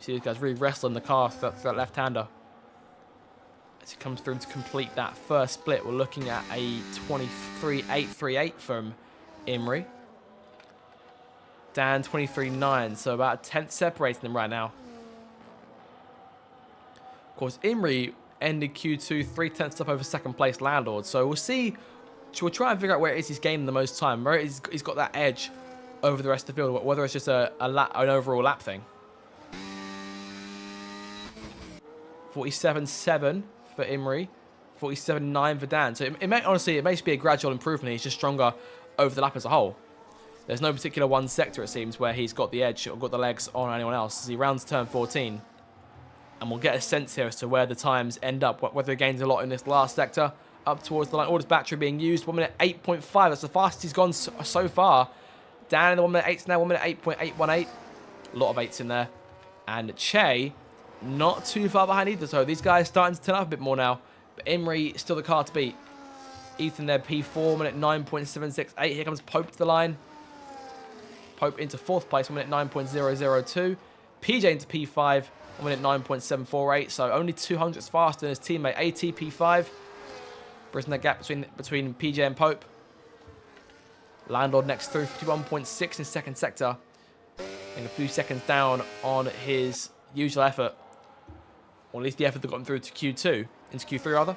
S1: see these guys really wrestling the car for that left-hander. As he comes through to complete that first split, we're looking at a 23.838 from Imri. Dan 23.9, so about a 10th separating them right now. Of course, Imri ended Q2 3/10 up over second place Landlord, so we'll see. We'll try and figure out where it is he's gaining the most time, where he's got that edge over the rest of the field, whether it's just an overall lap thing. 47.7 for Imri, 47.9 for Dan. So it may just be a gradual improvement. He's just stronger over the lap as a whole. There's no particular one sector, it seems, where he's got the edge or got the legs on anyone else as he rounds turn 14. And we'll get a sense here as to where the times end up, whether he gains a lot in this last sector, up towards the line. Orders battery being used, 1 minute 8.5. That's the fastest he's gone so far. Dan in the 1 minute 8s now, 1 minute 8.818. A lot of 8s in there. And Che, not too far behind either, so these guys starting to turn up a bit more now. But Imri, still the car to beat. Ethan there, P4, 1 minute 9.768. Here comes Pope to the line. Pope into 4th place, 1 minute 9.002. PJ into P5. 1 minute 9.748, so only 200ths faster than his teammate ATP5. Bridging that gap between PJ and Pope. Landlord next through, 51.6 in second sector. And a few seconds down on his usual effort. Or at least the effort that got him through to Q2. Into Q3 rather.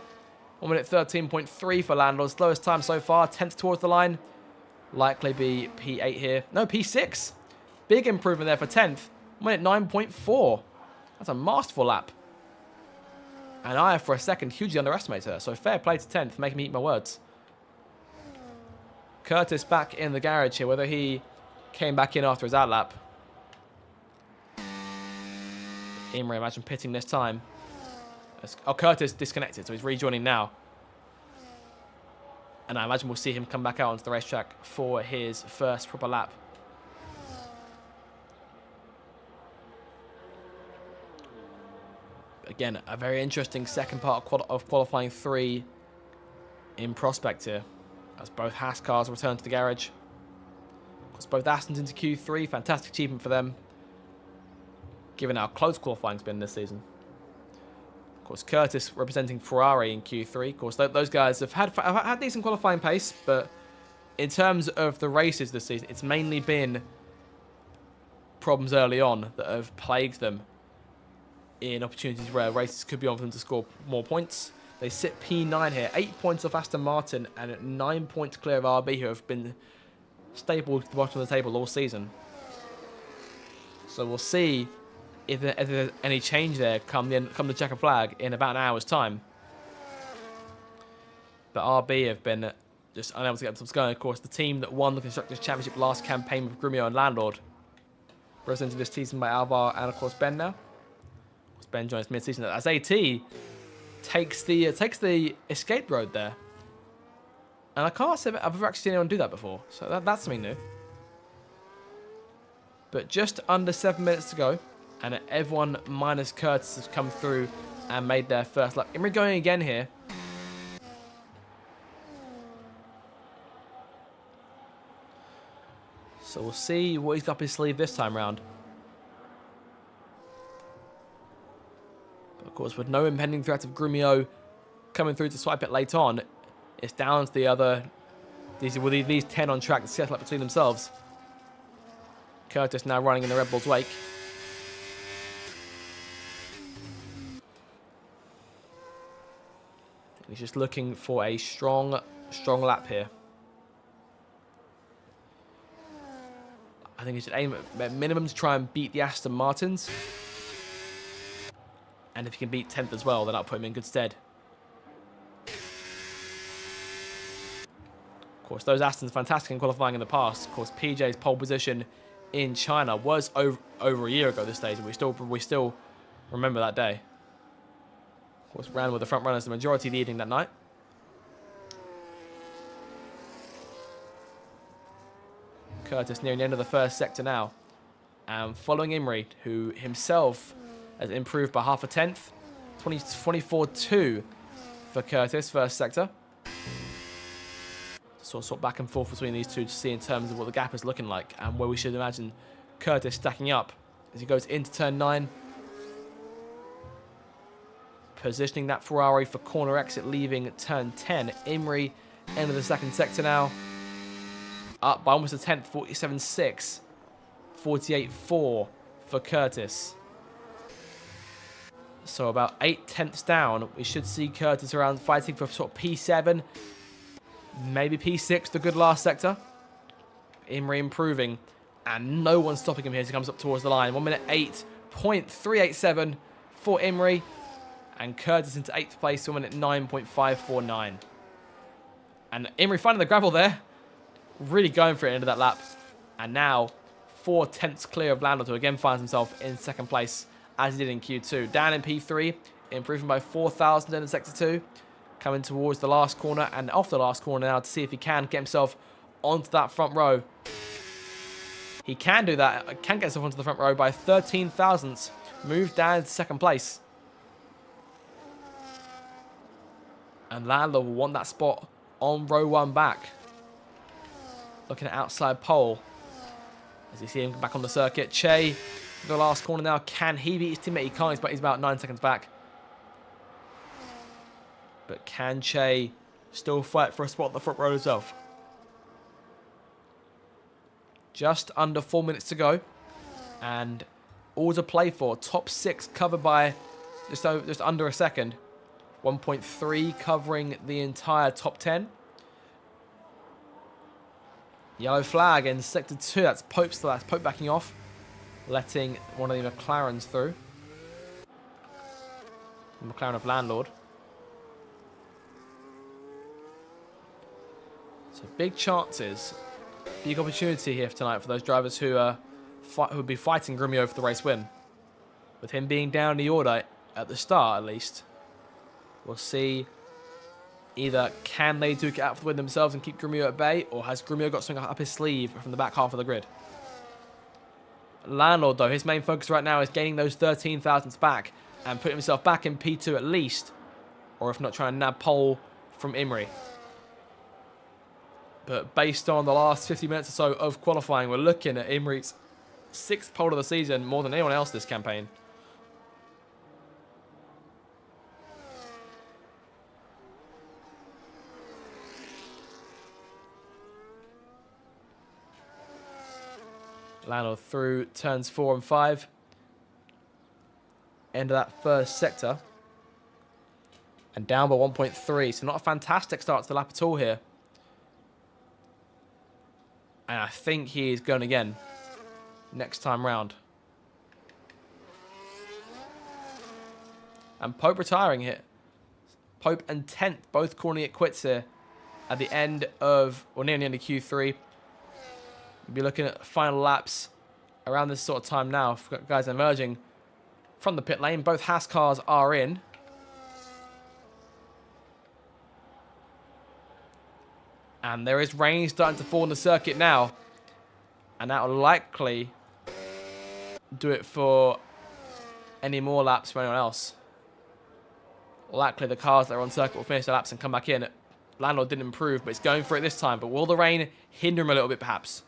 S1: 1 minute 13.3 for Landlord. Slowest time so far, 10th towards the line. Likely be P8 here. No, P6. Big improvement there for 10th. 1 minute 9.4. That's a masterful lap. And I, for a second, hugely underestimated her. So fair play to 10th for making me eat my words. Curtis back in the garage here, whether he came back in after his out lap. Imri, imagine pitting this time. Oh, Curtis disconnected, so he's rejoining now. And I imagine we'll see him come back out onto the racetrack for his first proper lap. Again, a very interesting second part of qualifying 3 in prospect here, as both Haas cars return to the garage. Of course, both Astons into Q3, fantastic achievement for them, given how close qualifying's been this season. Of course, Curtis representing Ferrari in Q3. Of course, those guys have had decent qualifying pace, but in terms of the races this season, it's mainly been problems early on that have plagued them in opportunities where races could be on for them to score more points. They sit P9 here, 8 points off Aston Martin and 9 points clear of RB, who have been stable at the bottom of the table all season. So we'll see if there's any change there come the checkered flag in about an hour's time. But RB have been just unable to get themselves going. Of course, the team that won the Constructors' Championship last campaign with Grumio and Landlord, represented this season by Alvar and, of course, Ben now. Ben joins mid-season as AT takes the escape road there, and I can't say that I've ever actually seen anyone do that before, so that's something new. But just under 7 minutes to go, and everyone minus Curtis has come through and made their first lap. Imri going again here. So we'll see what he's got up his sleeve this time round. Of course, with no impending threat of Grumio coming through to swipe it late on, it's down to the other. These 10 on track to settle up between themselves. Curtis now running in the Red Bull's wake. He's just looking for a strong lap here. I think he should aim at minimum to try and beat the Aston Martins. And if he can beat 10th as well, then that'll put him in good stead. Of course, those Astons fantastic in qualifying in the past. Of course, PJ's pole position in China was over a year ago this stage, and we still remember that day. Of course, ran with the front runners, the majority leading that night. Curtis nearing the end of the first sector now. And following Imrie, who himself has improved by half a tenth. 24-2 for Curtis, first sector. Sort of back and forth between these two to see in terms of what the gap is looking like and where we should imagine Curtis stacking up as he goes into turn 9. Positioning that Ferrari for corner exit, leaving turn 10. Imrie, end of the second sector now. Up by almost a tenth, 47.6. 48.4 for Curtis. So about 8 tenths down. We should see Curtis around fighting for sort of P7. Maybe P6, the good last sector. Imrie improving. And no one's stopping him here as he comes up towards the line. 1 minute 8.387 for Imrie. And Curtis into 8th place, 1 minute 9.549. And Imrie finding the gravel there. Really going for it into that lap. And now 4 tenths clear of Landor, who again finds himself in second place as he did in Q2. Down in P3, improving by 4,000 in sector 2. Coming towards the last corner and off the last corner now to see if he can get himself onto that front row. He can do that. Can get himself onto the front row by 13 thousandths. Move down to second place. And Landor will want that spot on row 1 back. Looking at outside pole. As you see him back on the circuit. Che, the last corner now. Can he beat his teammate? He can't, but he's about 9 seconds back. But can Che still fight for a spot on the front row himself? Just under 4 minutes to go. And all to play for. Top 6 covered by just under a second. 1.3 covering the entire top 10. Yellow flag in sector 2. That's Pope still. That's Pope backing off. Letting one of the McLarens through. The McLaren of Landlord. So big chances. Big opportunity here for tonight for those drivers who would be fighting Grumio for the race win. With him being down the order at the start at least. We'll see either can they duke it out for the win themselves and keep Grumio at bay, or has Grumio got something up his sleeve from the back half of the grid. Landlord, though, his main focus right now is gaining those 13 thousandths back and putting himself back in P2 at least, or if not, trying to nab pole from Imrie. But based on the last 50 minutes or so of qualifying, we're looking at Imrie's 6th pole of the season, more than anyone else this campaign. Landor through turns 4 and 5. End of that first sector. And down by 1.3. So not a fantastic start to the lap at all here. And I think he is going again next time round. And Pope retiring here. Pope and 10th both calling it quits here at the end of, or near the end of Q3. We'll be looking at final laps around this sort of time now. We've got guys emerging from the pit lane. Both Haas cars are in. And there is rain starting to fall on the circuit now. And that will likely do it for any more laps for anyone else. Likely the cars that are on circuit will finish their laps and come back in. Landlord didn't improve, but it's going for it this time. But will the rain hinder him a little bit, perhaps?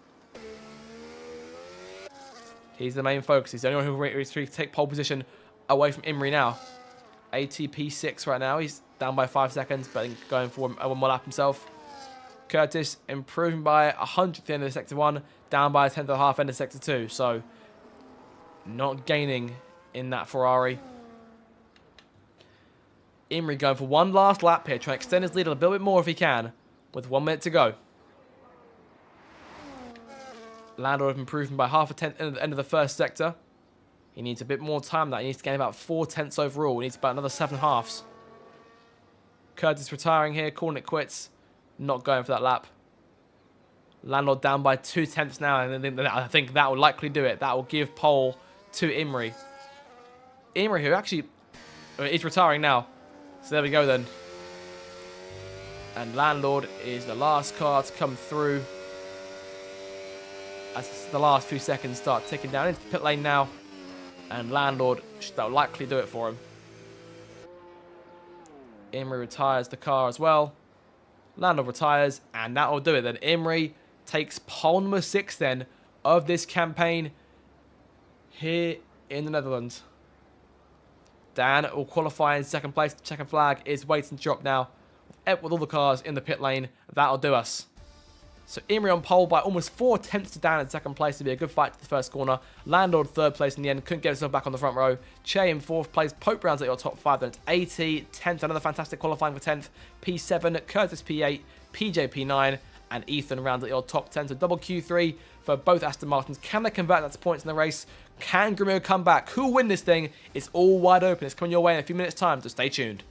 S1: He's the main focus. He's the only one who will take pole position away from Imrie now. ATP 6 right now. He's down by 5 seconds, but going for one more lap himself. Curtis improving by 100th at the end of sector 1, down by a 10th and a half end of sector 2. So not gaining in that Ferrari. Imrie going for one last lap here, trying to extend his lead a little bit more if he can, with 1 minute to go. Landor improving by half a tenth at the end of the first sector. He needs a bit more time than that. He needs to gain about 4/10 overall. He needs about another 7 halves. Curtis retiring here, calling it quits. Not going for that lap. Landlord down by 2/10 now, and I think that will likely do it. That will give pole to Imrie. Imrie, who actually is retiring now. So there we go then. And Landlord is the last car to come through. As the last few seconds start ticking down into the pit lane now. And Landlord, that will likely do it for him. Imrie retires the car as well. Landlord retires, and that will do it then. Imrie takes pole number 6 then of this campaign here in the Netherlands. Dan will qualify in second place. The checkered flag is waiting to drop now. With all the cars in the pit lane, that'll do us. So Imrie on pole by almost 4/10 to Dan in second place. It'll be a good fight to the first corner. Landlord third place in the end. Couldn't get himself back on the front row. Che in fourth place. Pope rounds at your top 5. Then it's 80. 10th. Another fantastic qualifying for 10th. P7. Curtis P8. PJ P9. And Ethan rounds at your top 10. So double Q3 for both Aston Martins. Can they convert that to points in the race? Can Grumio come back? Who will win this thing? It's all wide open. It's coming your way in a few minutes' time. So stay tuned.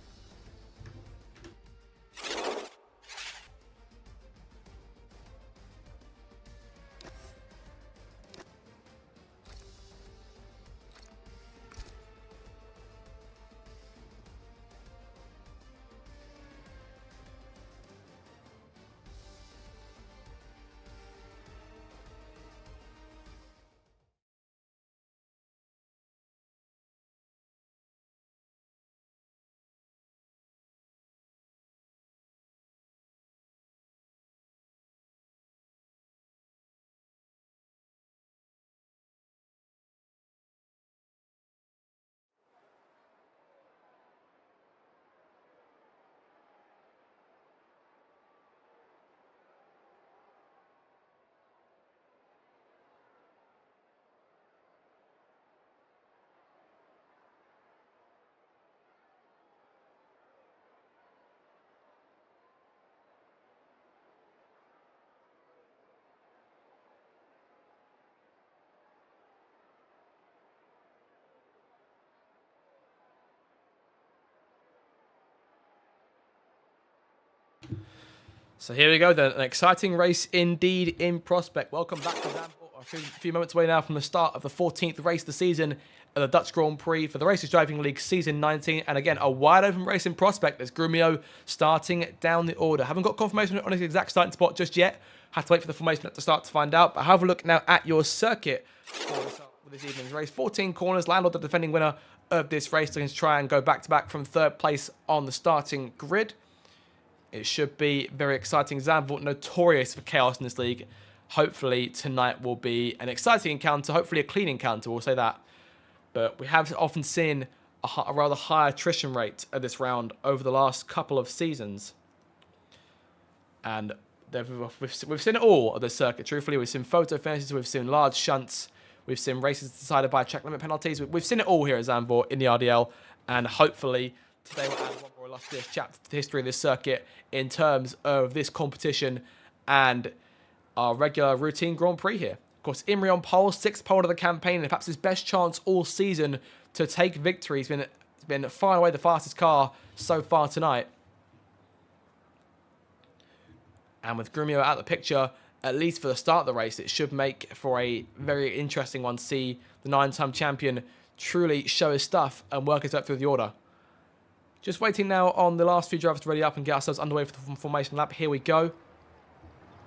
S1: So here we go then, an exciting race indeed in prospect. Welcome back to Zandvoort. A few moments away now from the start of the 14th race of the season at the Dutch Grand Prix for the Racers Driving League Season 19. And again, a wide open race in prospect. There's Grumio starting down the order. Haven't got confirmation on his exact starting spot just yet. Have to wait for the formation to start to find out. But have a look now at your circuit for this evening's race. 14 corners. Landlord, the defending winner of this race, looking to try and go back-to-back from third place on the starting grid. It should be very exciting. Zandvoort notorious for chaos in this league. Hopefully tonight will be an exciting encounter. Hopefully a clean encounter, we'll say that. But we have often seen a rather high attrition rate at this round over the last couple of seasons. And we've seen it all at the circuit, truthfully. We've seen photo finishes, we've seen large shunts, we've seen races decided by track limit penalties. We've seen it all here at Zandvoort in the RDL. And hopefully today we'll add one more illustrious chapter to the history of this circuit in terms of this competition and our regular routine Grand Prix here. Of course, Imrie on pole, 6th pole of the campaign, and perhaps his best chance all season to take victory. He's been far away the fastest car so far tonight. And with Grumio out of the picture, at least for the start of the race, it should make for a very interesting one to see the 9-time champion truly show his stuff and work his way up through the order. Just waiting now on the last few drivers to ready up and get ourselves underway for the formation lap. Here we go.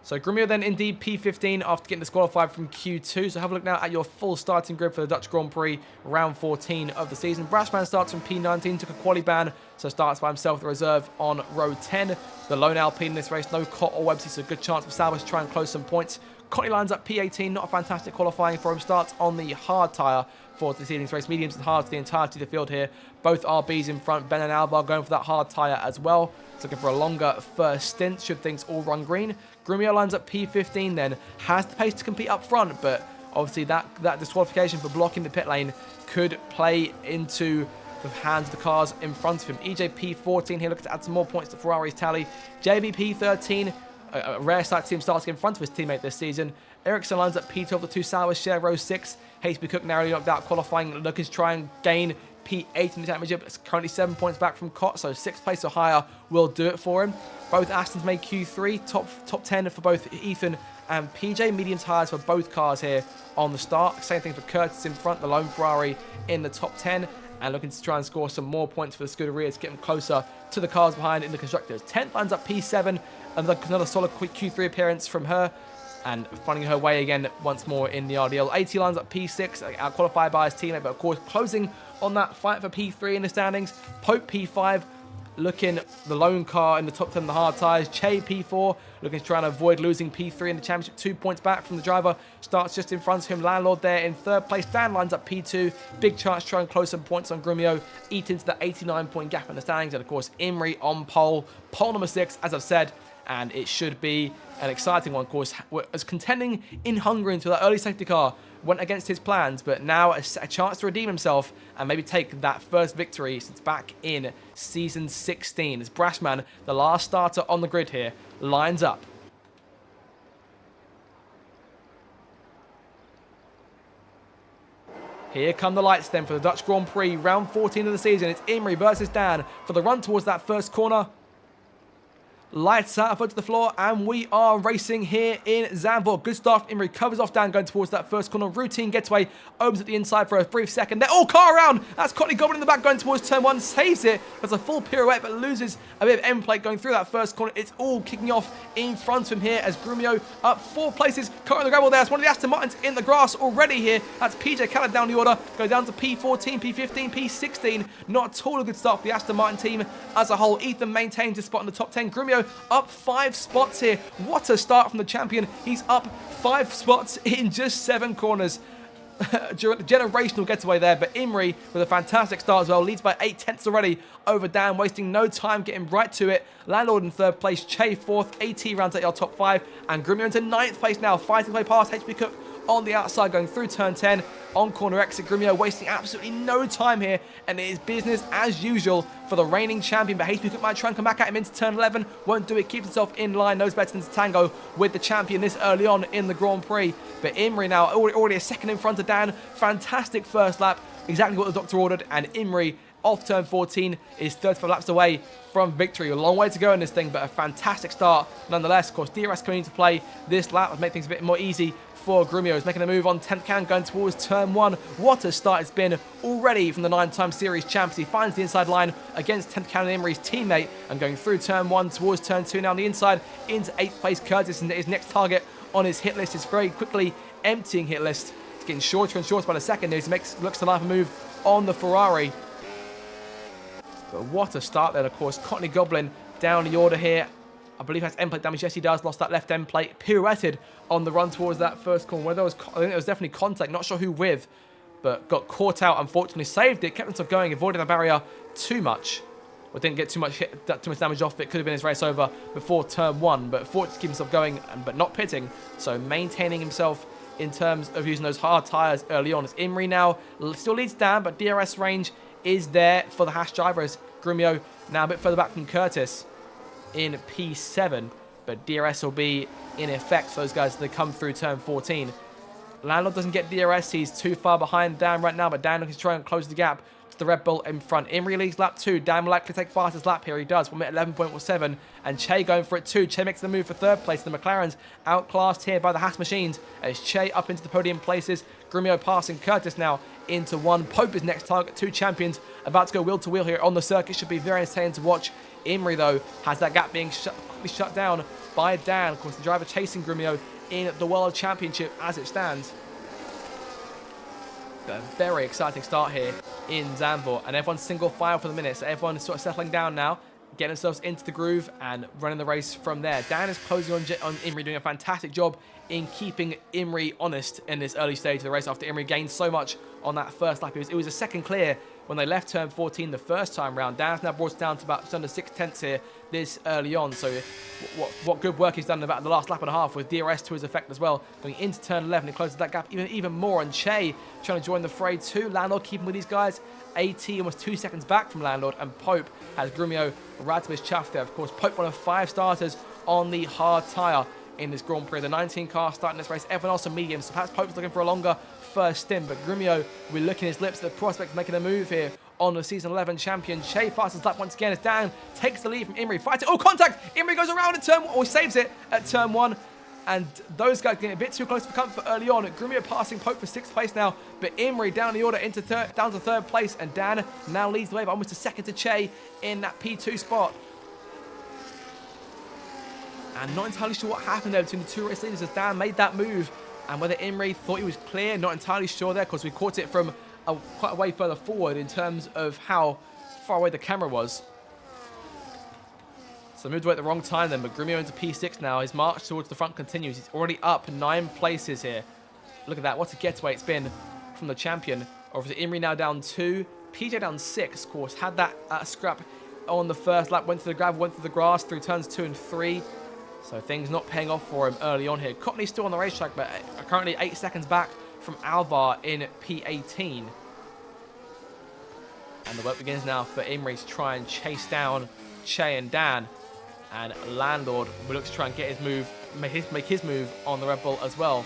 S1: So Grumio then indeed P15 after getting disqualified from Q2. So have a look now at your full starting grid for the Dutch Grand Prix round 14 of the season. Brashman starts from P19, took a quali ban, so starts by himself the reserve on row 10. The lone Alpine in this race, no Cott or Websey, so a good chance for Salvage to try and close some points. Cotney lines up P18, not a fantastic qualifying for him. Starts on the hard tyre for this evening's race. Mediums and hards for the entirety of the field here. Both RBs in front. Ben and Alvar going for that hard tyre as well. It's looking for a longer first stint should things all run green. Grumio lines up P15 then. Has the pace to compete up front, but obviously that disqualification for blocking the pit lane could play into the hands of the cars in front of him. EJ P14 here looking to add some more points to Ferrari's tally. JB P13 A rare sight to see him starting in front of his teammate this season. Ericsson lines up P12, the two Sours share row 6. HB Cook narrowly knocked out qualifying, looking to try and gain P8 in the championship. It's currently 7 points back from Cott, so 6th place or higher will do it for him. Both Astons made Q3, top 10 for both Ethan and PJ. Medium tyres for both cars here on the start. Same thing for Curtis in front, the lone Ferrari in the top 10. And looking to try and score some more points for the Scuderia to get them closer to the cars behind in the constructors. 10th lines up P7, another solid quick Q3 appearance from her. And finding her way again once more in the RDL. 80 lines up P6, out-qualified by his teammate, but of course closing on that fight for P3 in the standings. Pope P5, looking the lone car in the top 10 of the hard tyres. Che P4, looking to try and avoid losing P3 in the championship. 2 points back from the driver, starts just in front of him. Landlord there in 3rd place. Dan lines up P2, big chance to try and close some points on Grumio, eat into the 89-point gap in the standings. And of course Imri on pole number 6, as I've said. And it should be an exciting one, of course. As contending in Hungary until that early safety car went against his plans, but now a chance to redeem himself and maybe take that first victory since back in Season 16. As Brashman, the last starter on the grid here, lines up. Here come the lights then for the Dutch Grand Prix, round 14 of the season. It's Imri versus Dan for the run towards that first corner. Lights out, foot to the floor, and we are racing here in Zandvoort. Good start. Imri covers off Dan going towards that first corner. Routine getaway, opens at the inside for a brief second. They're all car around. That's Courtney Goblin in the back going towards turn 1. Saves it. There's a full pirouette, but loses a bit of end plate going through that first corner. It's all kicking off in front of him here as Grumio up 4 places. Car on the gravel there. It's one of the Aston Martins in the grass already here. That's PJ Khaled down the order. Go down to P14, P15, P16. Not at all a good start for the Aston Martin team as a whole. Ethan maintains his spot in the top 10. Grumio up 5 spots here. What a start from the champion. He's up 5 spots in just 7 corners. Generational getaway there, but Imri with a fantastic start as well. Leads by 8 tenths already over Dan, wasting no time, getting right to it. Landlord in 3rd place, Che 4th, AT rounds out your top 5, and Grumio into 9th place now, fighting way past HB Cook on the outside, going through turn 10. On corner exit, Grumio wasting absolutely no time here, and it is business as usual for the reigning champion. But HB Cook might try and come back at him into turn 11. Won't do it, keeps himself in line, knows better than to tango with the champion this early on in the Grand Prix. But Imri now already a second in front of Dan. Fantastic first lap, exactly what the doctor ordered, and Imri off turn 14 is 35 laps away from victory. A long way to go in this thing, but a fantastic start nonetheless. Of course, DRS coming into play this lap would make things a bit more easy for Grumio. He's making a move on 10th can, going towards turn 1. What a start it's been already from the 9-time series champs. He finds the inside line against 10th can and Imri's teammate, and going through turn 1 towards turn 2 now on the inside into 8th place. Curtis, and his next target on his hit list is very quickly emptying hit list. It's getting shorter and shorter by the second. He looks to line up a move on the Ferrari. But what a start then, of course. Courtney Goblin down the order here. I believe has end plate damage. Yes, he does. Lost that left end plate. Pirouetted on the run towards that first corner. I think it was definitely contact. Not sure who with, but got caught out. Unfortunately, saved it. Kept himself going. Avoided the barrier too much. Or didn't get too much damage off it. Could have been his race over before turn 1. But fortunately to keep himself going, but not pitting. So maintaining himself in terms of using those hard tyres early on. It's Imri now. Still leads Dan, but DRS range is there for the Haas drivers. Grumio now a bit further back from Curtis in P7, but DRS will be in effect for those guys as they come through turn 14. Landlord doesn't get DRS. He's too far behind Dan right now, but Dan is trying to close the gap to the Red Bull in front. Imri leads lap 2. Dan will likely take fastest lap here. He does. 1 minute 11.7, and Che going for it too. Che makes the move for 3rd place. The McLarens outclassed here by the Haas machines as Che up into the podium places. Grumio passing Curtis now into 1. Pope is next target. 2 champions about to go wheel to wheel here on the circuit. Should be very entertaining to watch. Imri, though, has that gap being quickly shut down by Dan. Of course, the driver chasing Grumio in the World Championship as it stands. But a very exciting start here in Zandvoort, and everyone's single file for the minute. So everyone's sort of settling down now, getting themselves into the groove and running the race from there. Dan is closing on Imri, doing a fantastic job in keeping Imri honest in this early stage of the race after Imri gained so much on that first lap. It was a second clear when they left turn 14 the first time round. Dan's now brought it down to about just under 6 tenths here this early on. So what good work he's done in about the last lap and a half with DRS to his effect as well. Going into turn 11, he closes that gap even more. And Che trying to join the fray too. Landlord keeping with these guys. AT almost 2 seconds back from Landlord, and Pope has Grumio right to his chaff there. Of course, Pope, one of 5 starters on the hard tyre in this Grand Prix. The 19 car starting this race, everyone else on medium, so perhaps Pope's looking for a longer first stint, but Grumio will be licking his lips at the prospect of making a move here on the Season 11 champion. Che fastest lap once again as Dan takes the lead from Imri. Fighting, oh, contact! Imri goes around in turn 1, or saves it at turn 1. And those guys getting a bit too close for comfort early on. Grumio passing Pope for 6th place now, but Imri down the order into down to 3rd place, and Dan now leads the way by almost a second to Che in that P2 spot. And not entirely sure what happened there between the two race leaders as Dan made that move, and whether Imri thought he was clear, not entirely sure there, because we caught it from quite a way further forward in terms of how far away the camera was. So moved away at the wrong time then, but Grumio into P6 now. His march towards the front continues. He's already up 9 places here. Look at that. What a getaway it's been from the champion. Obviously, Imri now down 2. PJ down 6, of course. Had that scrap on the first lap. Went to the gravel, went to the grass through turns 2 and 3. So things not paying off for him early on here. Cotney's still on the racetrack, but currently 8 seconds back from Alvar in P18. And the work begins now for Imri to try and chase down Che and Dan. And Landlord will look to try and get his move, make his move on the Red Bull as well.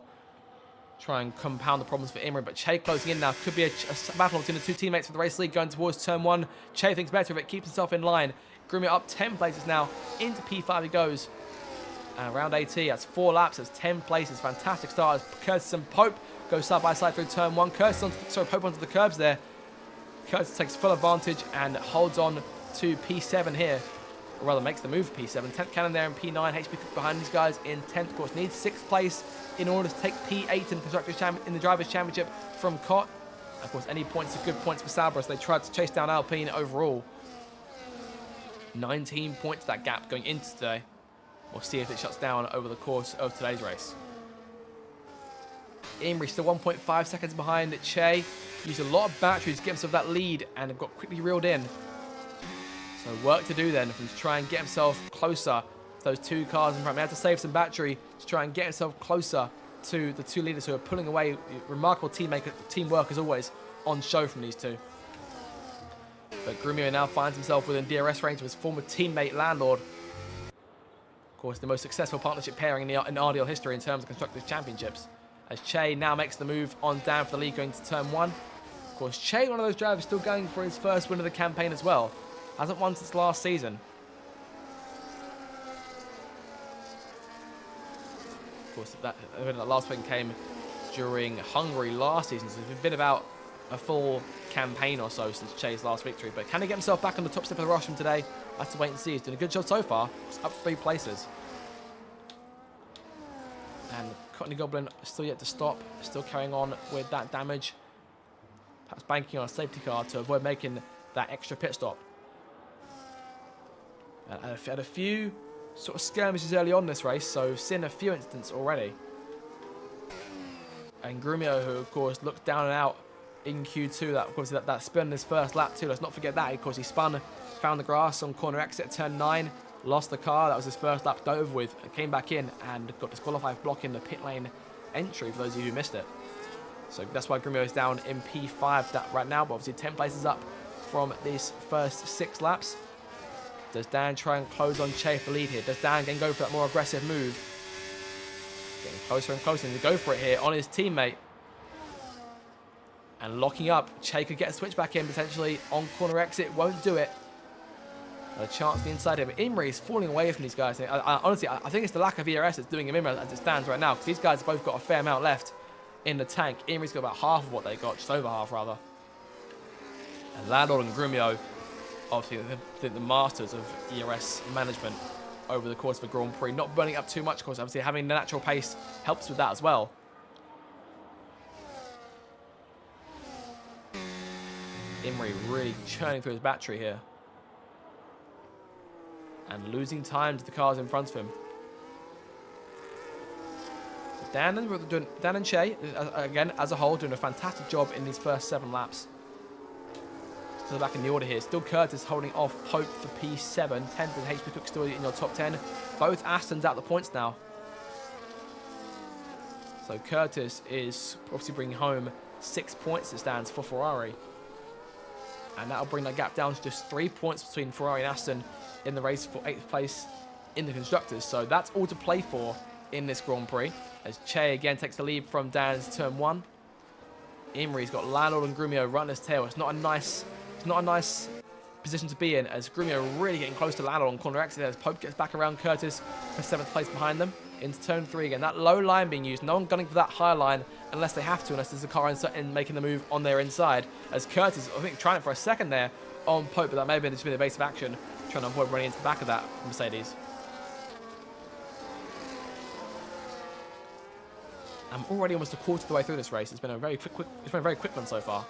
S1: Try and compound the problems for Imri, but Che closing in now. Could be a battle between the two teammates for the race lead going towards turn 1. Che thinks better of it, keeps himself in line. Grumio up 10 places now. Into P5 he goes. And around AT, that's 4 laps, that's 10 places. Fantastic start as Curtis and Pope go side by side through turn 1. Pope onto the curbs there. Curtis takes full advantage and holds on to P7 here. Or rather makes the move for P7. 10th Cannon there in P9. HP Cook behind these guys in 10th. Of course, needs 6th place in order to take P8 in the Drivers' Championship from Cot. Of course, any points are good points for Sabra, so they tried to chase down Alpine overall. 19 points that gap going into today. We'll see if it shuts down over the course of today's race. Imri still 1.5 seconds behind Che. Used a lot of batteries to get himself that lead and got quickly reeled in. So work to do then to try and get himself closer to those 2 cars in front. He had to save some battery to try and get himself closer to the 2 leaders who are pulling away. Remarkable teamwork as always on show from these 2. But Grumio now finds himself within DRS range of his former teammate Landlord. Of course, the most successful partnership pairing in RDL history in terms of Constructors' Championships. As Che now makes the move on down for the lead going to turn 1. Of course, Che, one of those drivers, still going for his first win of the campaign as well. Hasn't won since last season. Of course, that last win came during Hungary last season, so it's been about a full campaign or so since Che's last victory. But can he get himself back on the top step of the rostrum today? I have to wait and see. He's doing a good job so far. He's up 3 places. And Cottony Goblin still yet to stop. Still carrying on with that damage. Perhaps banking on a safety car to avoid making that extra pit stop. And had a few sort of skirmishes early on this race, so seen a few incidents already. And Grumio, who of course looked down and out in Q2, that of course that spin in his first lap too. Let's not forget that. Of course, he spun, found the grass on corner exit at turn 9, lost the car. That was his first lap over with, and came back in and got disqualified, blocking the pit lane entry for those of you who missed it. So that's why Grumio is down in P5 right now, but obviously 10 places up from these first 6 laps. Does Dan try and close on Che for the lead here? Does Dan again go for that more aggressive move? Getting closer and closer, and to go for it here on his teammate. And locking up. Che could get a switch back in potentially on corner exit. Won't do it. A chance to the inside here. But Imri is falling away from these guys. Honestly, I think it's the lack of ERS that's doing him in as it stands right now. Because these guys have both got a fair amount left in the tank. Imri's got about half of what they got. Just over half, rather. And Landlord and Grumio, obviously the masters of ERS management over the course of the Grand Prix. Not burning up too much, of course. Obviously, having the natural pace helps with that as well. Imri really churning through his battery here. And losing time to the cars in front of him. So Dan and Che, again, as a whole, doing a fantastic job in these first 7 laps. So back in the order here. Still Curtis holding off Pope for P7. 10th and HP Cook still in your top 10. Both Astons out the points now. So Curtis is obviously bringing home 6 points, it stands, for Ferrari. And that'll bring that gap down to just 3 points between Ferrari and Aston in the race for 8th place in the Constructors. So that's all to play for in this Grand Prix. As Che again takes the lead from Dan into turn 1. Imri's got Landlord and Grumio right on his tail. It's not a nice position to be in, as Grumio really getting close to Landlord on corner exit as Pope gets back around Curtis for 7th place behind them. Into turn 3 again. That low line being used. No one gunning for that high line unless they have to, unless there's a car in making the move on their inside. As Curtis, I think, trying it for a second there on Pope, but that may have been just been a base of action, trying to avoid running into the back of that Mercedes. I'm already almost a quarter of the way through this race. It's been a very quick one so far.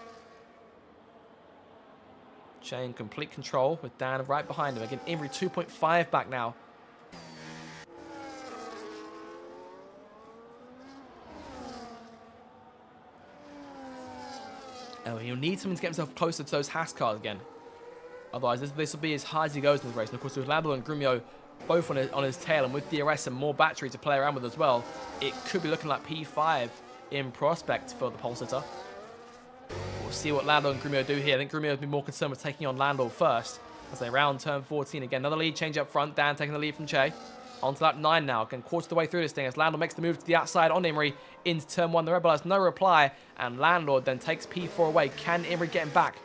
S1: Che in complete control with Dan right behind him. Again, Imri 2.5 back now. Oh, he'll need something to get himself closer to those Haas cars again. Otherwise, this will be as hard as he goes in this race. And of course, with Landl and Grumio both on his tail, and with DRS and more battery to play around with as well, it could be looking like P5 in prospect for the pole sitter. We'll see what Landl and Grumio do here. I think Grumio has been more concerned with taking on Landl first as they round turn 14 again. Another lead change up front. Dan taking the lead from Che. On to lap 9 now. Again, quarter of the way through this thing as Landlord makes the move to the outside on Imri into turn 1. The Red Bull has no reply, and Landlord then takes P4 away. Can Imri get him back?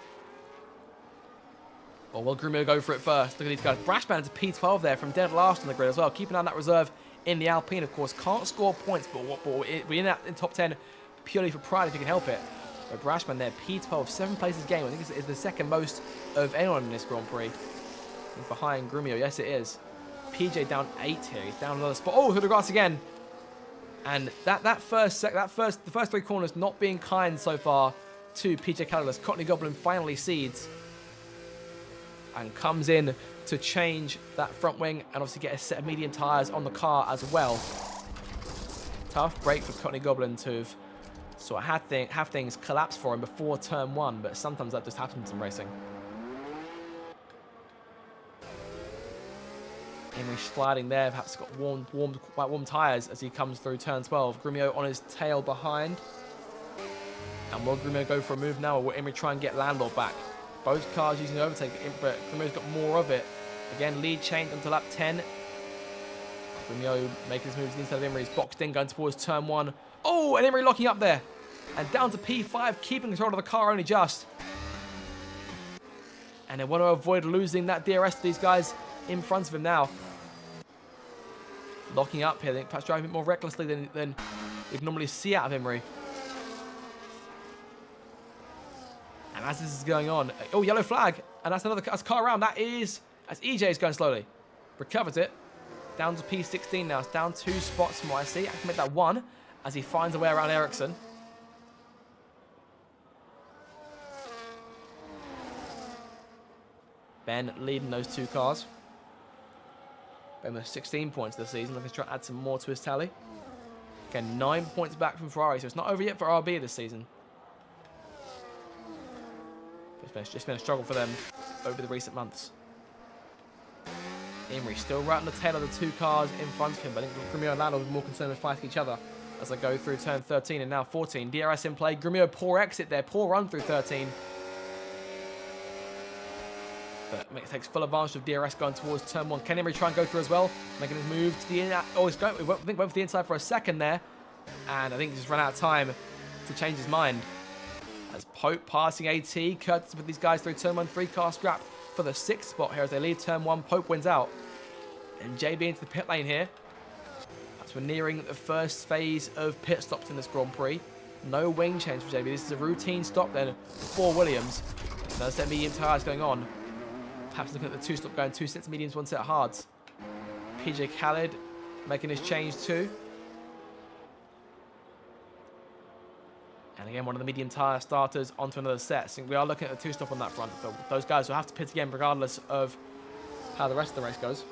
S1: Or will Grumio go for it first? Look at these guys. Brashman to P12 there from dead last on the grid as well. Keeping on that reserve in the Alpine, of course. Can't score points, but we're in top 10 purely for pride if you can help it. But Brashman there, P12, 7 places game. I think it's the second most of anyone in this Grand Prix. And behind Grumio, yes it is. PJ down 8 here. He's down another spot. Oh, to the grass again. And the first 3 corners not being kind so far to PJ Khaled. Courtney Goblin finally cedes and comes in to change that front wing and obviously get a set of medium tyres on the car as well. Tough break for Courtney Goblin to sort of have things collapse for him before turn 1, but sometimes that just happens in racing. Imri sliding there, perhaps got quite warm tyres as he comes through turn 12. Grumio on his tail behind. And will Grumio go for a move now, or will Imri try and get Landlord back? Both cars using the overtake, but Grumio's got more of it. Again, lead change until lap 10. Grumio making his moves instead of Imri's boxed in, going towards turn 1. Oh, and Imri locking up there. And down to P5, keeping control of the car only just. And they want to avoid losing that DRS to these guys in front of him now. Locking up here, I think perhaps driving a bit more recklessly than we'd normally see out of Imri. And as this is going on, oh, yellow flag, and that's another car around. As EJ is going slowly. Recovers it. Down to P16 now. It's down 2 spots from what I see. I can make that 1 as he finds a way around Ericsson. Ben leading those 2 cars. Ben with 16 points this season. Looking to try to add some more to his tally. Again, 9 points back from Ferrari, so it's not over yet for RB this season. It's just been a struggle for them over the recent months. Imri still right on the tail of the 2 cars in front of him, but I think Grumio and Landlord are more concerned with fighting each other as they go through turn 13 and now 14. DRS in play. Grumio, poor exit there, poor run through 13. But takes full advantage of DRS going towards turn 1. Can Imri try and go through as well? Making his move to the in. Oh, he's going. I think went for the inside for a second there. And I think he's just run out of time to change his mind. As Pope passing AT. Curtis with these guys through turn 1. 3 car scrap for the 6th spot here as they leave turn 1. Pope wins out. And JB into the pit lane here. As we're nearing the first phase of pit stops in this Grand Prix. No wing change for JB. This is a routine stop then for Williams. There's their medium tyres going on. Perhaps looking at the 2 stop going 2 sets of mediums, 1 set of hards. PJ Khaled making his change too. And again, one of the medium tyre starters onto another set. So we are looking at the 2 stop on that front, but those guys will have to pit again regardless of how the rest of the race goes.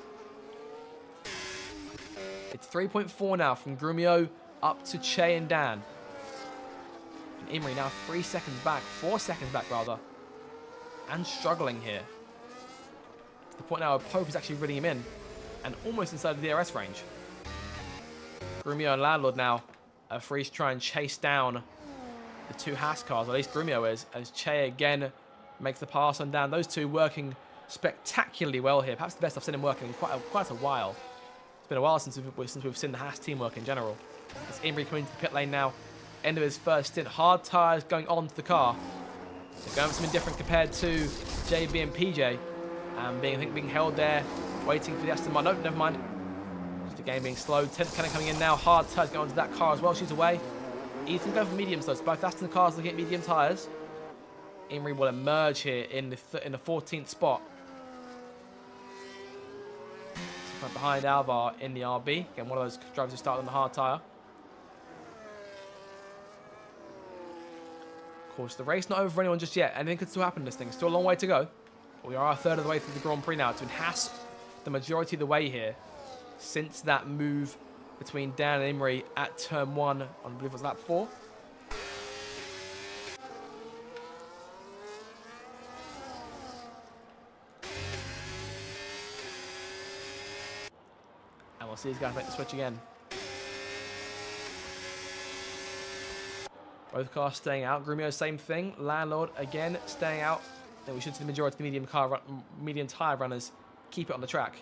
S1: It's 3.4 now from Grumio up to Che and Dan. And Imri now 3 seconds back, 4 seconds back rather. And struggling here. To the point now where Pope is actually reeling him in. And almost inside the DRS range. Grumio and Landlord now are free to try and chase down the 2 Haas cars, at least Grumio is, as Che again makes the pass on Dan. Those 2 working spectacularly well here. Perhaps the best I've seen him working in quite a while. It's been a while since we've seen the Haas teamwork in general. As Imrie coming into the pit lane now. End of his first stint. Hard tyres going onto the car. So going for something different compared to JB and PJ. And being held there, waiting for the Aston Martin. No, never mind. Just the game being slowed. 10th cannon coming in now. Hard tyres going onto that car as well. She's away. Ethan going for mediums though. So both Aston cars looking at medium tyres. Imrie will emerge here in the 14th spot. So behind Alvar in the RB. Again, one of those drivers who started on the hard tyre. Of course, the race not over for anyone just yet. Anything could still happen in this thing. Still a long way to go. But we are a third of the way through the Grand Prix now. To Haas the majority of the way here since that move between Dan and Imrie at turn 1 on, I believe it was lap 4. And we'll see these guys make the switch again. Both cars staying out. Grumio, same thing. Landlord, again, staying out. Then we should see the majority of the medium tyre runners keep it on the track.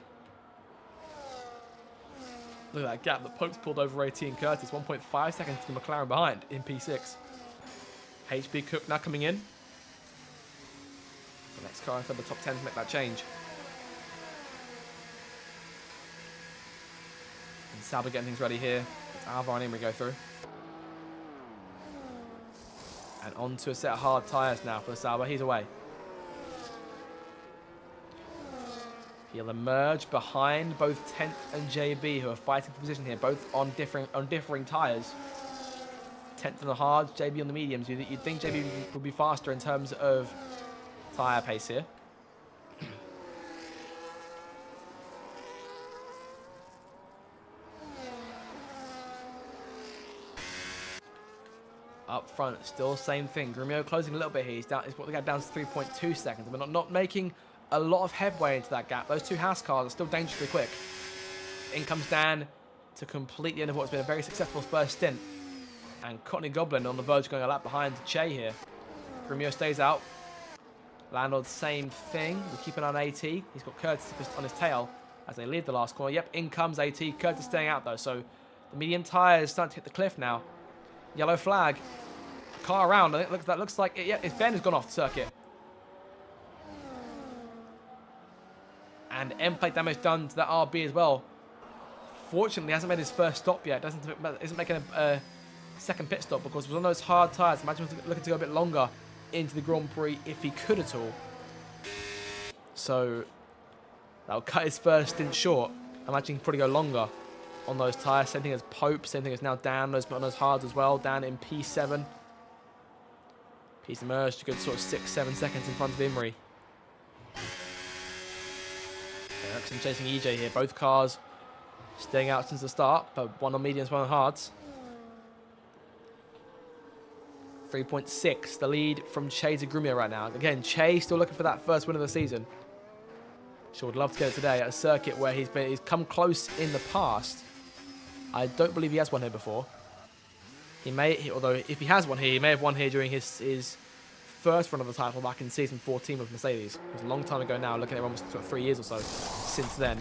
S1: Look at that gap that Pope's pulled over AT and Curtis. 1.5 seconds to the McLaren behind in P6. HB Cook now coming in. The next car inside the top 10 to make that change. And Sauber getting things ready here. It's Alvar and Imrie go through. And onto a set of hard tyres now for Sauber. He's away. He'll emerge behind both 10th and JB, who are fighting for position here, both on differing tyres. 10th on the hards, JB on the mediums. You'd think JB would be faster in terms of tyre pace here. Up front, still same thing. Grumio closing a little bit here. He's brought the gap down to 3.2 seconds. We're not making a lot of headway into that gap. Those two Haas cars are still dangerously quick. In comes Dan to complete the end of what's been a very successful first stint. And Courtney Goblin on the verge going a lap behind Che here. Grumio stays out. Landlord, same thing. We're keeping on AT. He's got Curtis on his tail as they leave the last corner. Yep, in comes AT. Curtis staying out though. So the medium tyres starting to hit the cliff now. Yellow flag. Car around. I think that looks like it. Yeah, his Ben has gone off the circuit. And end plate damage done to that RB as well. Fortunately, hasn't made his first stop yet. Isn't making a second pit stop because it was on those hard tyres. Imagine looking to go a bit longer into the Grand Prix if he could at all. So that'll cut his first stint short. Imagine he'd probably go longer on those tyres. Same thing as Pope. Same thing as now Dan on those hards as well. Dan in P7. He's emerged a good sort of 6-7 seconds in front of Imrie. Ericsson chasing EJ here. Both cars staying out since the start, but one on mediums, one on hards. 3.6, the lead from Che to Grumio right now. Again, Che still looking for that first win of the season. Sure would love to get it today at a circuit where he's come close in the past. I don't believe he has won here before. Although if he has won here, he may have won here during his first run of the title back in season 14 with Mercedes. It was a long time ago now, looking at almost 3 years or so since then.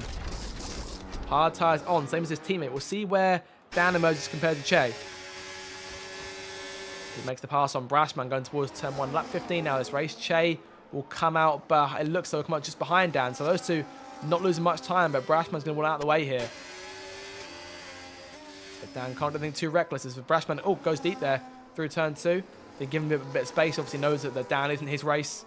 S1: Hard tyres on, same as his teammate. We'll see where Dan emerges compared to Che. He makes the pass on Brashman going towards turn 1. Lap 15 now this race. Che will come out, but it looks like he'll come out just behind Dan. So those two not losing much time, but Brashman's going to want out of the way here. But Dan can't do anything too reckless as Brashman goes deep there through turn 2. They give him a bit of space. Obviously knows that Dan isn't his race.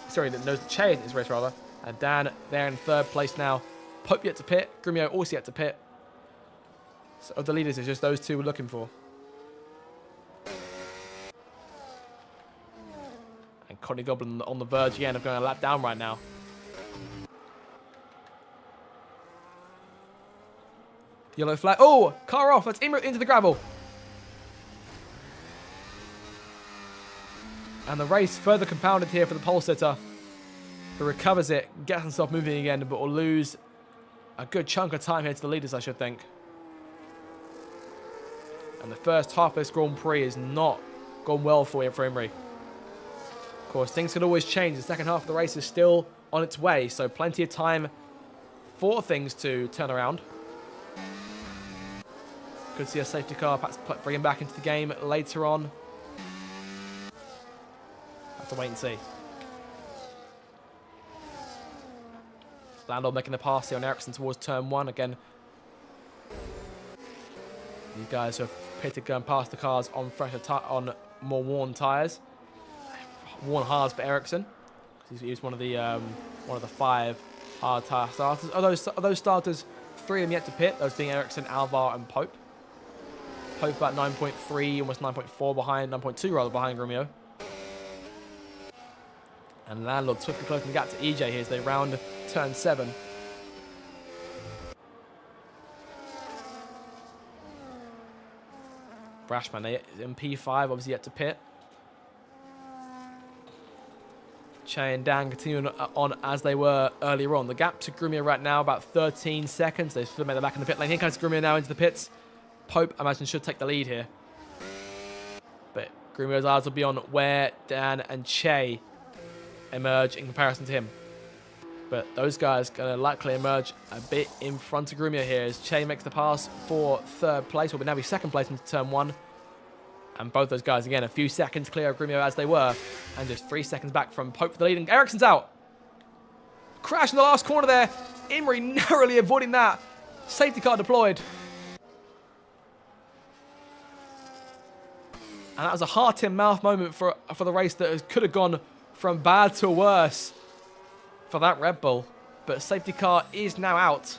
S1: Sorry, that knows that Che isn't his race rather. And Dan there in third place now. Pope yet to pit. Grumio also yet to pit. So of the leaders, it's just those two we're looking for. And Courtney Goblin on the verge again of going a lap down right now. Yellow flag. Oh, car off. That's Imrie into the gravel. And the race further compounded here for the pole sitter, who recovers it, gets himself moving again, but will lose a good chunk of time here to the leaders, I should think. And the first half of this Grand Prix is not gone well for Imrie. Of course, things could always change. The second half of the race is still on its way, so plenty of time for things to turn around. Could see a safety car perhaps bring him back into the game later on. Have to wait and see. Lando making the pass here on Ericsson towards turn 1 again. These guys have pitted going past the cars on on more worn tyres. Worn hards for Ericsson. He's one of the 5 hard tyre starters. Of those starters, 3 of them yet to pit. Those being Ericsson, Alvar, and Pope. Pope about 9.3, almost 9.4 behind, 9.2 rather behind Grumio. And Landlord swiftly closing the gap to EJ here as they round turn 7. Brashman in P5, obviously yet to pit. Che and Dan continuing on as they were earlier on. The gap to Grumio right now, about 13 seconds. They still made it back in the pit lane. Here comes Grumio now into the pits. Pope, I imagine, should take the lead here. But Grumio's eyes will be on where Dan and Che emerge in comparison to him. But those guys going to likely emerge a bit in front of Grumio here as Che makes the pass for 3rd place. Will now be 2nd place into turn 1. And both those guys, again, a few seconds clear of Grumio as they were. And just 3 seconds back from Pope for the lead. And Ericsson's out. Crash in the last corner there. Imrie narrowly avoiding that. Safety car deployed. And that was a heart-in-mouth moment for the race that could have gone from bad to worse for that Red Bull. But safety car is now out.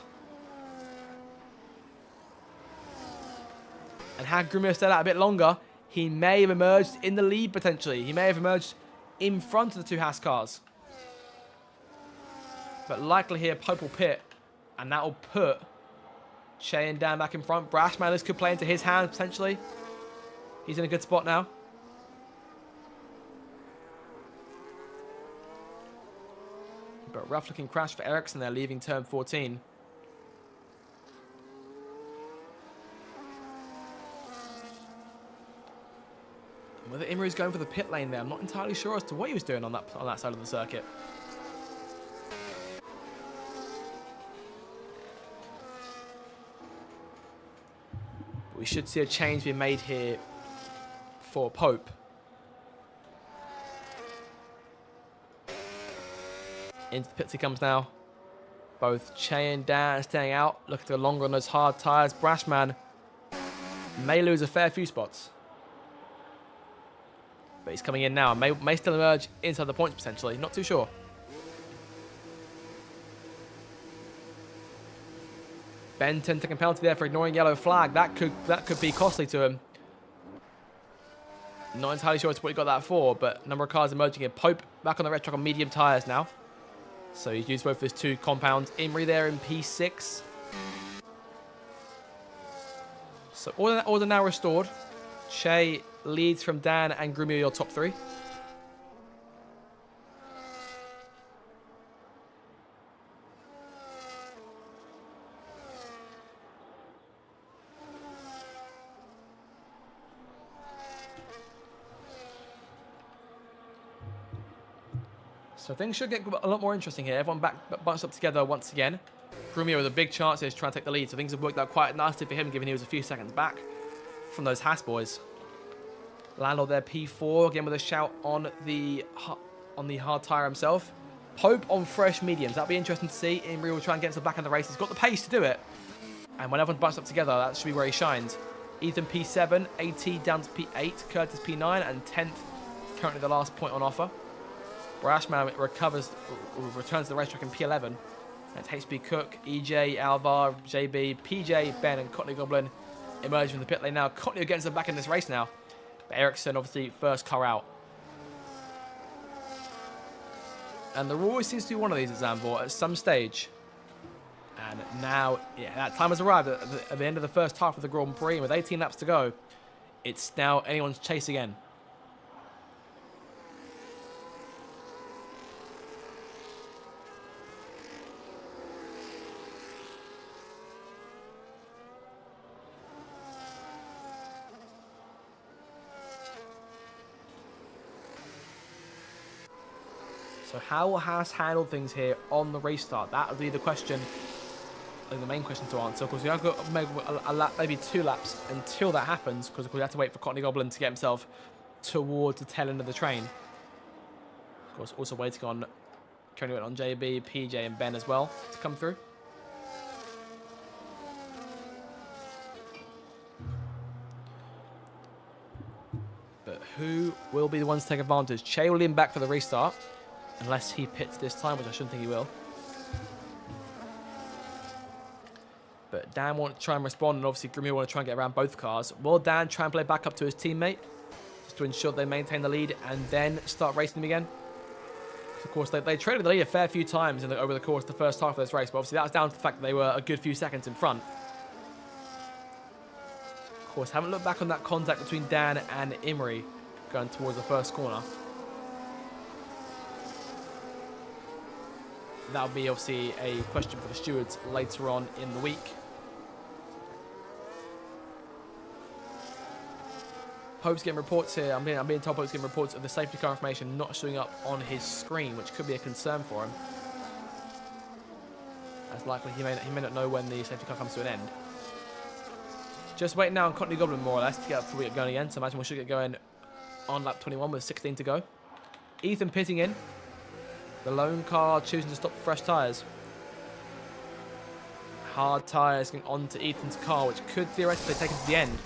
S1: And had Grumio stayed out a bit longer, he may have emerged in the lead potentially. He may have emerged in front of the 2 Haas cars. But likely here, Pope will pit. And that will put Che and Dan back in front. Brashman, this could play into his hands potentially. He's in a good spot now. But rough looking crash for Ericsson there, leaving turn 14. Whether Imrie's going for the pit lane there, I'm not entirely sure as to what he was doing on that side of the circuit. But we should see a change being made here for Pope. Into the pits he comes now. Both Che and Dan staying out, looking to go longer on those hard tyres. Brashman may lose a fair few spots. But he's coming in now and may still emerge inside the points potentially. Not too sure. Benton taking a penalty there for ignoring yellow flag. That could be costly to him. Not entirely sure what he got that for, but a number of cars emerging here. Pope back on the red track on medium tyres now. So he's used both of his 2 compounds. Imrie there in P6. So order now restored. Che leads from Dan and Grumio, your top 3. So things should get a lot more interesting here. Everyone bunched up together once again. Grumio with a big chance here to try and take the lead. So things have worked out quite nicely for him, given he was a few seconds back from those Haas boys. Landlord there, P4, again with a shout on the hard tyre himself. Pope on fresh mediums. That'll be interesting to see. Imrie will try and get himself back in the race. He's got the pace to do it. And when everyone's bunched up together, that should be where he shines. Ethan P7, AT down to P8, Curtis P9, and 10th, currently the last point on offer. Brashman returns to the racetrack in P11. It's HB Cook, EJ, Alvar, JB, PJ, Ben, and Cotley Goblin emerging from the pit lane now. Cotley gets them back in this race now. But Ericsson, obviously, first car out. And there always seems to be one of these at Zandvoort at some stage. And now, yeah, that time has arrived at the end of the first half of the Grand Prix. And with 18 laps to go, it's now anyone's chase again. So how will Haas handle things here on the restart? That would be the question the main question to answer. Of course, we have got maybe a lap, maybe 2 laps until that happens, because of course we have to wait for Cottony Goblin to get himself towards the tail end of the train. Of course, also waiting on JB, PJ, and Ben as well to come through. But who will be the ones to take advantage? Che will lean back for the restart, unless he pits this time, which I shouldn't think he will. But Dan wants to try and respond, and obviously Grimmy want to try and get around both cars. Will Dan try and play back up to his teammate, just to ensure they maintain the lead, and then start racing them again? Of course, they traded the lead a fair few times over the course of the first half of this race, but obviously that was down to the fact that they were a good few seconds in front. Of course, haven't looked back on that contact between Dan and Imri going towards the first corner. That'll be obviously a question for the stewards later on in the week. Pope's getting reports here. I'm being told Pope's getting reports of the safety car information not showing up on his screen, which could be a concern for him. As likely he may not know when the safety car comes to an end. Just waiting now on Cottony Goblin more or less to get up before we get going again. So imagine we should get going on lap 21 with 16 to go. Ethan pitting in. The lone car choosing to stop fresh tyres. Hard tyres going onto Ethan's car, which could theoretically take him to the end.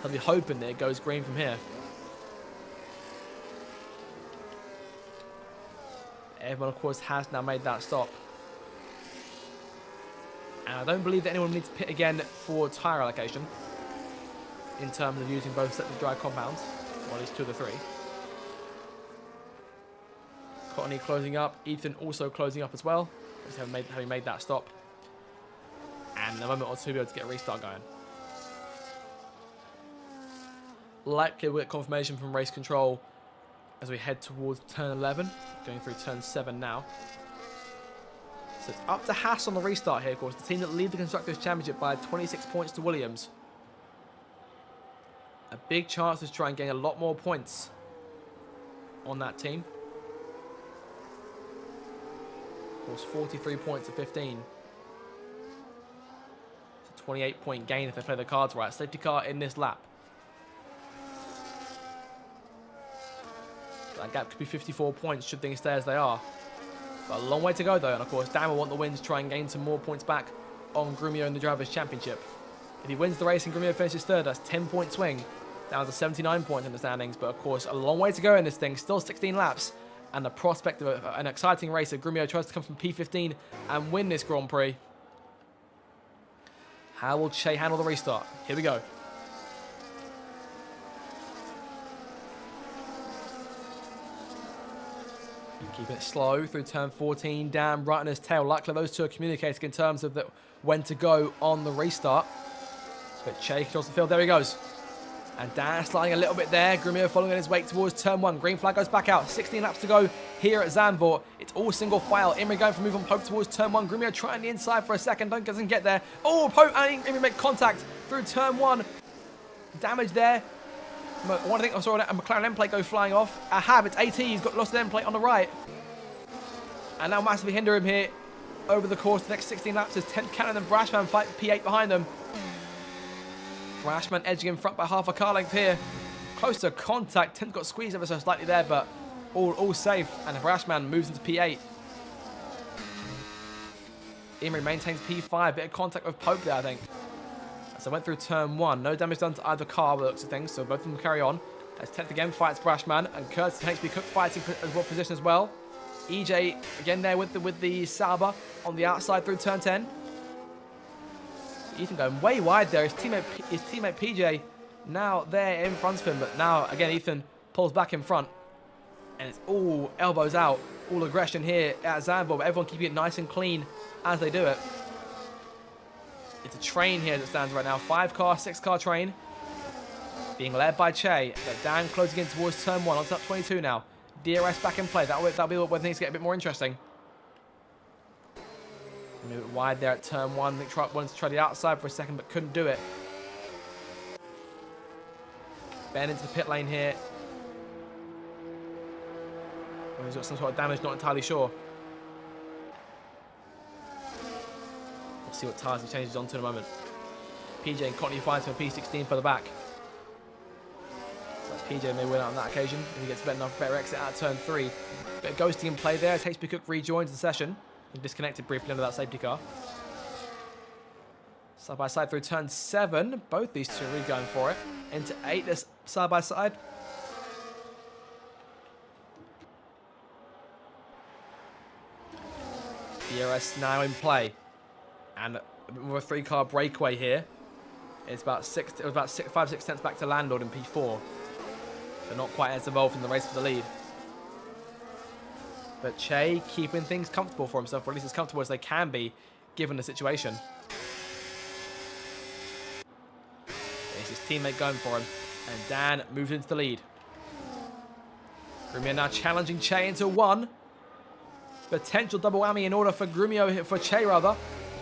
S1: I'll be hoping that it goes green from here. Everyone, of course, has now made that stop. And I don't believe that anyone needs to pit again for tyre allocation in terms of using both sets of dry compounds, or at least 2 of the 3. Cottony closing up, Ethan also closing up as well, having made that stop. And a moment or two to be able to get a restart going. Likely we'll get confirmation from race control as we head towards turn 11, going through turn 7 now. So it's up to Haas on the restart here, of course, the team that lead the Constructors' Championship by 26 points to Williams. A big chance to try and gain a lot more points on that team. Of course, 43 points to 15. It's a 28-point gain if they play the cards right. Safety car in this lap. That gap could be 54 points should things stay as they are. But a long way to go though, and of course Dan will want the win to try and gain some more points back on Grumio in the Drivers' Championship. If he wins the race and Grumio finishes third, that's 10-point swing down to 79 points in the standings. But of course, a long way to go in this thing, still 16 laps, and the prospect of an exciting race if Grumio tries to come from P15 and win this Grand Prix. How will Che handle the restart? Here we go. Keeping it slow through turn 14. Dan right on his tail. Luckily, those two are communicating in terms of when to go on the restart. But Che across the field. There he goes. And Dan sliding a little bit there. Grumio following in his wake towards turn 1. Green flag goes back out. 16 laps to go here at Zandvoort. It's all single file. Imri going for move on Pope towards turn 1. Grumio trying the inside for a second. Doesn't get there. Oh, Pope and Imri make contact through turn 1. Damage there. I think I saw a McLaren end plate go flying off. It's AT. He's got lost an end plate on the right. And now massively hinder him here over the course of the next 16 laps as 10th Cannon and Brashman fight for P8 behind them. Brashman edging in front by half a car length here. Close to contact. 10th got squeezed ever so slightly there, but all safe. And Brashman moves into P8. Imri maintains P5. Bit of contact with Pope there, I think. So went through turn 1. No damage done to either car by the looks of things, so both of them carry on. As 10th again fights Brashman, and Curtis and HB Cook fighting as well position as well. EJ again there with the Sauber on the outside through turn 10. Ethan going way wide there. His teammate PJ now there in front of him, but now again Ethan pulls back in front, and it's all elbows out, all aggression here at Zandvoort, but everyone keeping it nice and clean as they do it. It's a train here that stands right now. 5-car, 6-car train. Being led by Che. But Dan closing in towards turn 1. On to lap 22 now. DRS back in play. That'll be when things get a bit more interesting. Move it wide there at turn 1. Nick Truck wanted to try the outside for a second, but couldn't do it. Ben into the pit lane here. Well, he's got some sort of damage, not entirely sure. See what tires he changes onto in a moment. PJ and Courtney finds him a P16 for the back. So PJ may win out on that occasion if he gets better exit out of turn 3. Bit of ghosting in play there as HP Cook rejoins the session. He disconnected briefly under that safety car. Side by side through turn 7. Both these two are really going for it. Into 8, this side by side. DRS now in play. And with a 3-car breakaway here. It's about 5-6 tenths back to Landlord in P4. So not quite as involved in the race for the lead. But Che keeping things comfortable for himself, or at least as comfortable as they can be, given the situation. It's his teammate going for him. And Dan moves into the lead. Grumio now challenging Che into 1. Potential double whammy in order for Che rather.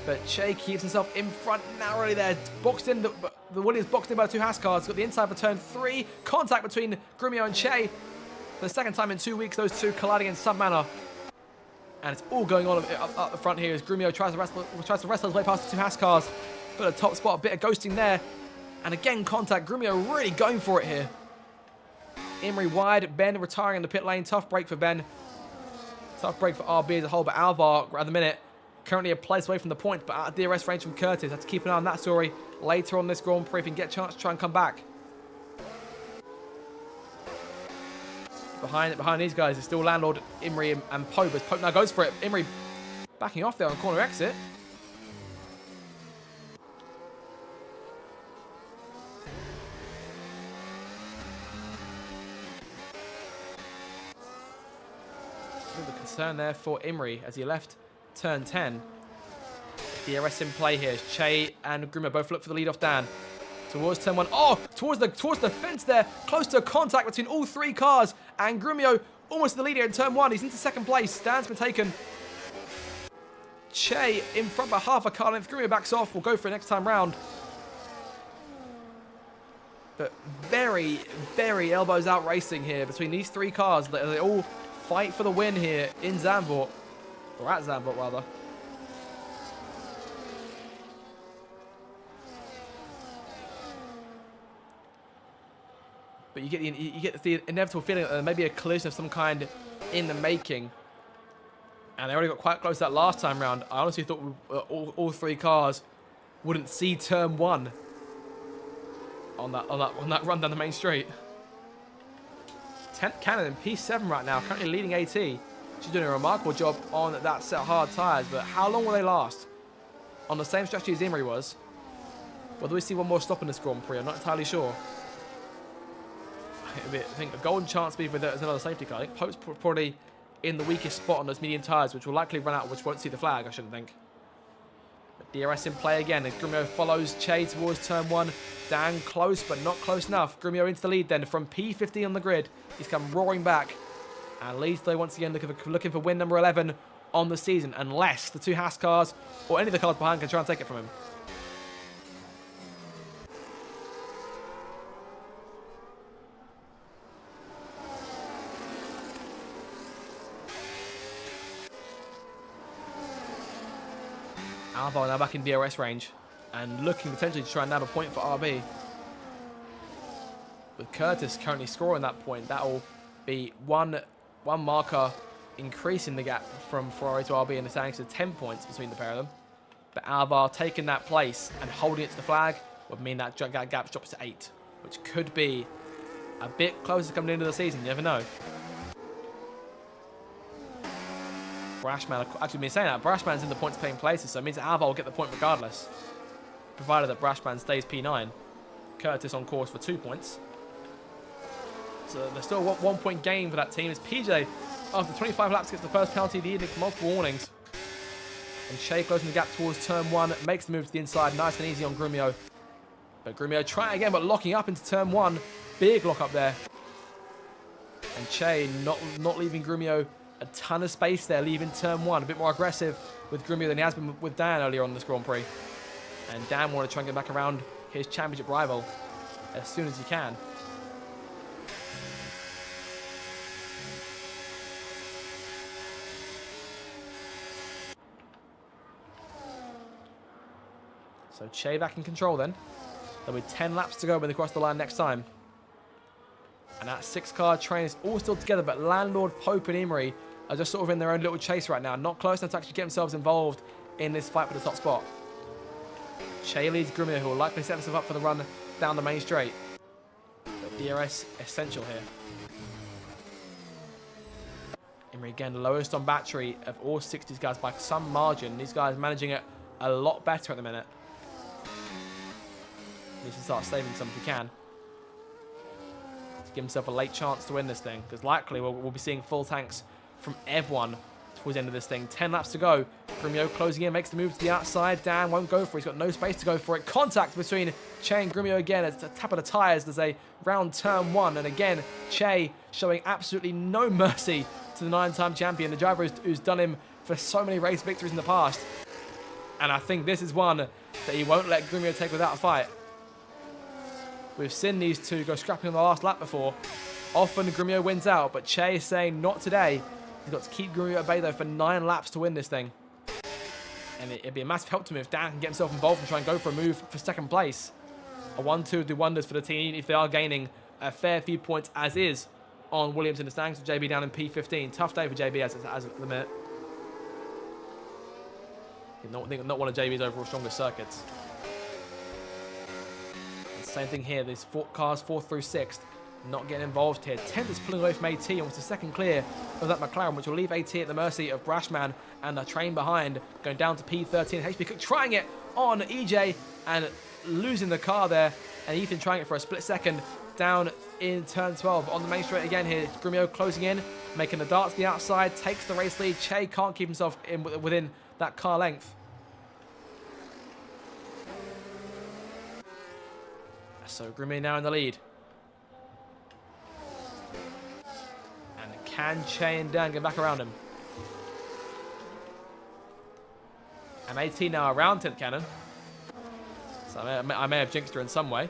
S1: But Che keeps himself in front narrowly there. Boxed in, the Williams boxed in by the 2 Haas cars. Got the inside for turn 3. Contact between Grumio and Che. For the second time in 2 weeks, those two colliding in some manner. And it's all going on up the front here as Grumio tries to wrestle his way past the 2 Haas cars. For the top spot, a bit of ghosting there. And again, contact. Grumio really going for it here. Imrie wide. Ben retiring in the pit lane. Tough break for Ben. Tough break for RB as a whole. But Alvar, at the minute, currently a place away from the point, but out of DRS range from Curtis. Have to keep an eye on that story later on this Grand Prix if he can get a chance to try and come back. Behind these guys is still Landlord, Imrie, and Pope. As Pope now goes for it. Imrie backing off there on corner exit. A bit of a concern there for Imrie as he left turn 10. DRS in play here. Che and Grumio both look for the lead off Dan. Towards turn 1. Oh! Towards the fence there. Close to contact between all 3 cars. And Grumio almost the leader in turn 1. He's into second place. Dan's been taken. Che in front by half a car length. Grumio backs off. We'll go for it next time round. But very, very elbows out racing here between these 3 cars. They all fight for the win here in Zandvoort. Or at Zandvoort, rather. But you get the inevitable feeling that there may be a collision of some kind in the making. And they already got quite close that last time round. I honestly thought all 3 cars wouldn't see turn 1 on that run down the main straight. Cannon in P7 right now, currently leading AT. She's doing a remarkable job on that set of hard tyres, but how long will they last? On the same strategy as Imrie was. Whether we see one more stop in this Grand Prix, I'm not entirely sure. I think a golden chance to be with another safety car. I think Pope's probably in the weakest spot on those medium tyres, which will likely run out, which won't see the flag, I shouldn't think. But DRS in play again, as Grumio follows Che towards turn 1. Dan close, but not close enough. Grumio into the lead then from P15 on the grid. He's come roaring back. And leads though once again looking for win number 11 on the season, unless the 2 Haas cars or any of the cars behind can try and take it from him. Alvar now back in DRS range and looking potentially to try and nab a point for RB. With Curtis currently scoring that point, that will be one marker increasing the gap from Ferrari to RB in the standings to 10 points between the pair of them. But Alvar taking that place and holding it to the flag would mean that gap drops to 8, which could be a bit closer coming into the season. You never know. Brashman, actually been saying that, Brashman's in the points paying places, so it means that Alvar will get the point regardless. Provided that Brashman stays P9. Curtis on course for 2 points. So there's still a 1 point gain for that team as PJ, after 25 laps, gets the first penalty of the evening for multiple warnings. And Che closing the gap towards turn 1, makes the move to the inside, nice and easy on Grumio. But Grumio trying again, but locking up into turn 1. Big lock up there. And Che not leaving Grumio a ton of space there, leaving turn 1. A bit more aggressive with Grumio than he has been with Dan earlier on this Grand Prix. And Dan wanted to try and get back around his championship rival as soon as he can. So Che back in control then. There'll be 10 laps to go when they cross the line next time. And that 6-car train is all still together, but Landlord, Pope, and Imrie are just sort of in their own little chase right now. Not close enough to actually get themselves involved in this fight for the top spot. Che leads Grumio, who will likely set himself up for the run down the main straight. But DRS essential here. Imrie again, lowest on battery of all 60s guys by some margin. These guys managing it a lot better at the minute. Needs to start saving some if he can. To give himself a late chance to win this thing. Because likely we'll be seeing full tanks from everyone towards the end of this thing. 10 laps to go. Grumio closing in, makes the move to the outside. Dan won't go for it. He's got no space to go for it. Contact between Che and Grumio again. It's a tap of the tyres as they round turn 1. And again, Che showing absolutely no mercy to the 9-time champion. The driver who's done him for so many race victories in the past. And I think this is one that he won't let Grumio take without a fight. We've seen these two go scrapping on the last lap before. Often Grumio wins out, but Che is saying not today. He's got to keep Grumio at bay though for 9 laps to win this thing. And it'd be a massive help to him if Dan can get himself involved and try and go for a move for second place. A 1-2 would do wonders for the team if they are gaining a fair few points as is on Williams in the standings with JB down in P15. Tough day for JB as at the minute. Not one of JB's overall strongest circuits. And same thing here. These cars 4th through 6th not getting involved here. 10th is pulling away from AT and wants a second clear of that McLaren, which will leave AT at the mercy of Brashman and the train behind, going down to P13. HP Cook trying it on EJ and losing the car there, and Ethan trying it for a split second down in turn 12 on the main straight again here. Grumio closing in, making the dart to the outside, takes the race lead. Che can't keep himself within that car length. So Grumio now in the lead. And can Che and Dan get back around him? And 18 now around 10th cannon. So I may have jinxed her in some way.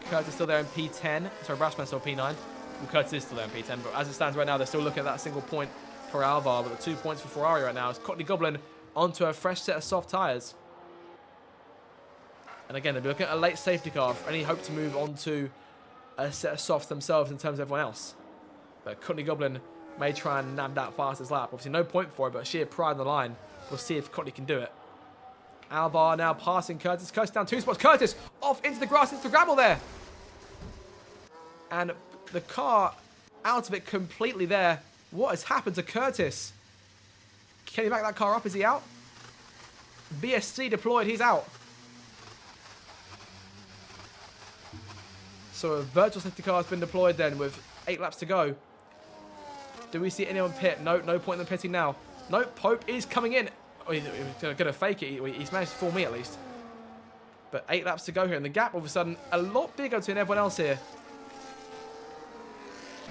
S1: Curtis still there in P10. Sorry, Brashman's still P9. And Curtis is still there in P10. But as it stands right now, they're still looking at that single point for Alvar. But the 2 points for Ferrari right now is Courtney Goblin onto a fresh set of soft tyres. And again, they'll be looking at a late safety car for any hope to move on to a set of softs themselves in terms of everyone else. But Courtney Goblin may try and nab that fastest lap. Obviously, no point for it, but sheer pride on the line. We'll see if Courtney can do it. Alvar now passing Curtis. Curtis down 2 spots. Curtis off into the grass, into the gravel there. And the car out of it completely there. What has happened to Curtis? Can he back that car up? Is he out? VSC deployed. He's out. So a virtual safety car has been deployed then with 8 laps to go. Do we see anyone pit? No, no point in the pitting now. No, Pope is coming in. Oh, he's going to fake it. He's managed to fool me at least. But 8 laps to go here. And the gap all of a sudden a lot bigger between everyone else here.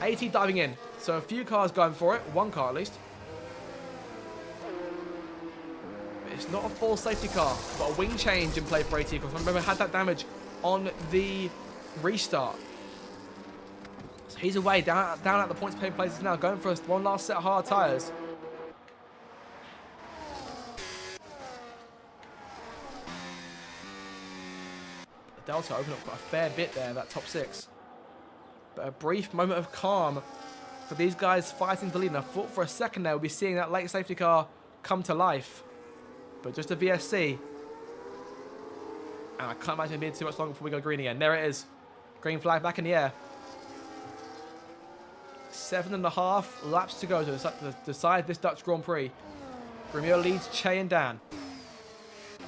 S1: AT diving in. So a few cars going for it. 1 car at least. But it's not a full safety car. But a wing change in play for AT. Because I remember had that damage on the restart. So he's away. Down at the points paid places now. Going for one last set of hard tyres. Delta opened up quite a fair bit there, that top 6. But a brief moment of calm for these guys fighting to lead. And I thought for a second there we'll be seeing that late safety car come to life. But just a VSC. And I can't imagine it being too much longer before we go green again. There it is. Green flag back in the air. 7.5 laps to go to decide this Dutch Grand Prix. Grumio leads Che and Dan.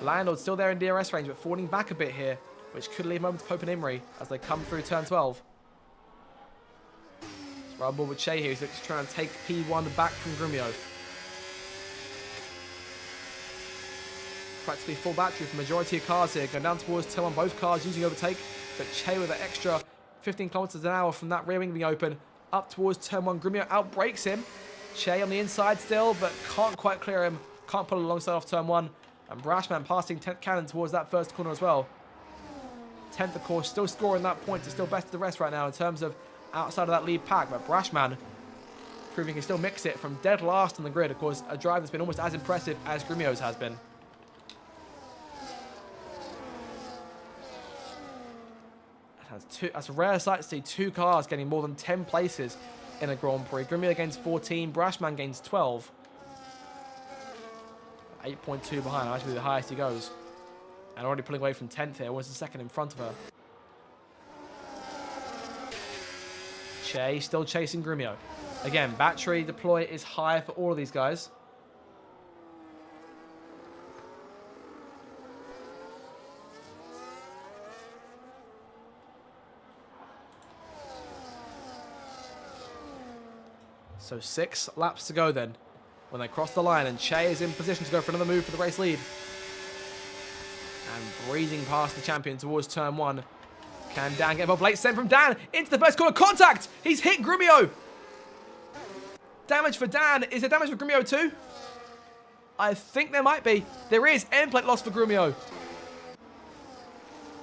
S1: Landlord still there in DRS range, but falling back a bit here, which could leave a moment to Pope and Imrie as they come through turn 12. It's rumble with Che here. He's looking to try and take P1 back from Grumio. Practically full battery for the majority of cars here. Going down towards turn 1, both cars using overtake, but Che with an extra 15 kilometers an hour from that rear wing being open. Up towards turn 1, Grumio outbrakes him. Che on the inside still, but can't quite clear him. Can't pull alongside off turn 1. And Brashman passing 10th cannon towards that first corner as well. 10th, of course, still scoring that point. It's still best of the rest right now in terms of outside of that lead pack. But Brashman proving he can still mix it from dead last on the grid. Of course, a drive that's been almost as impressive as Grumio's has been. That's a rare sight to see 2 cars getting more than 10 places in a Grand Prix. Grumio gains 14, Brashman gains 12. 8.2 behind, actually the highest he goes. And already pulling away from 10th here, almost a second in front of her. Che still chasing Grumio. Again, battery deploy is high for all of these guys. So 6 laps to go then, when they cross the line, and Che is in position to go for another move for the race lead. And breezing past the champion towards turn 1. Can Dan get involved? Late send from Dan into the first corner. Contact! He's hit Grumio. Damage for Dan. Is there damage for Grumio too? I think there might be. There is. End plate loss for Grumio.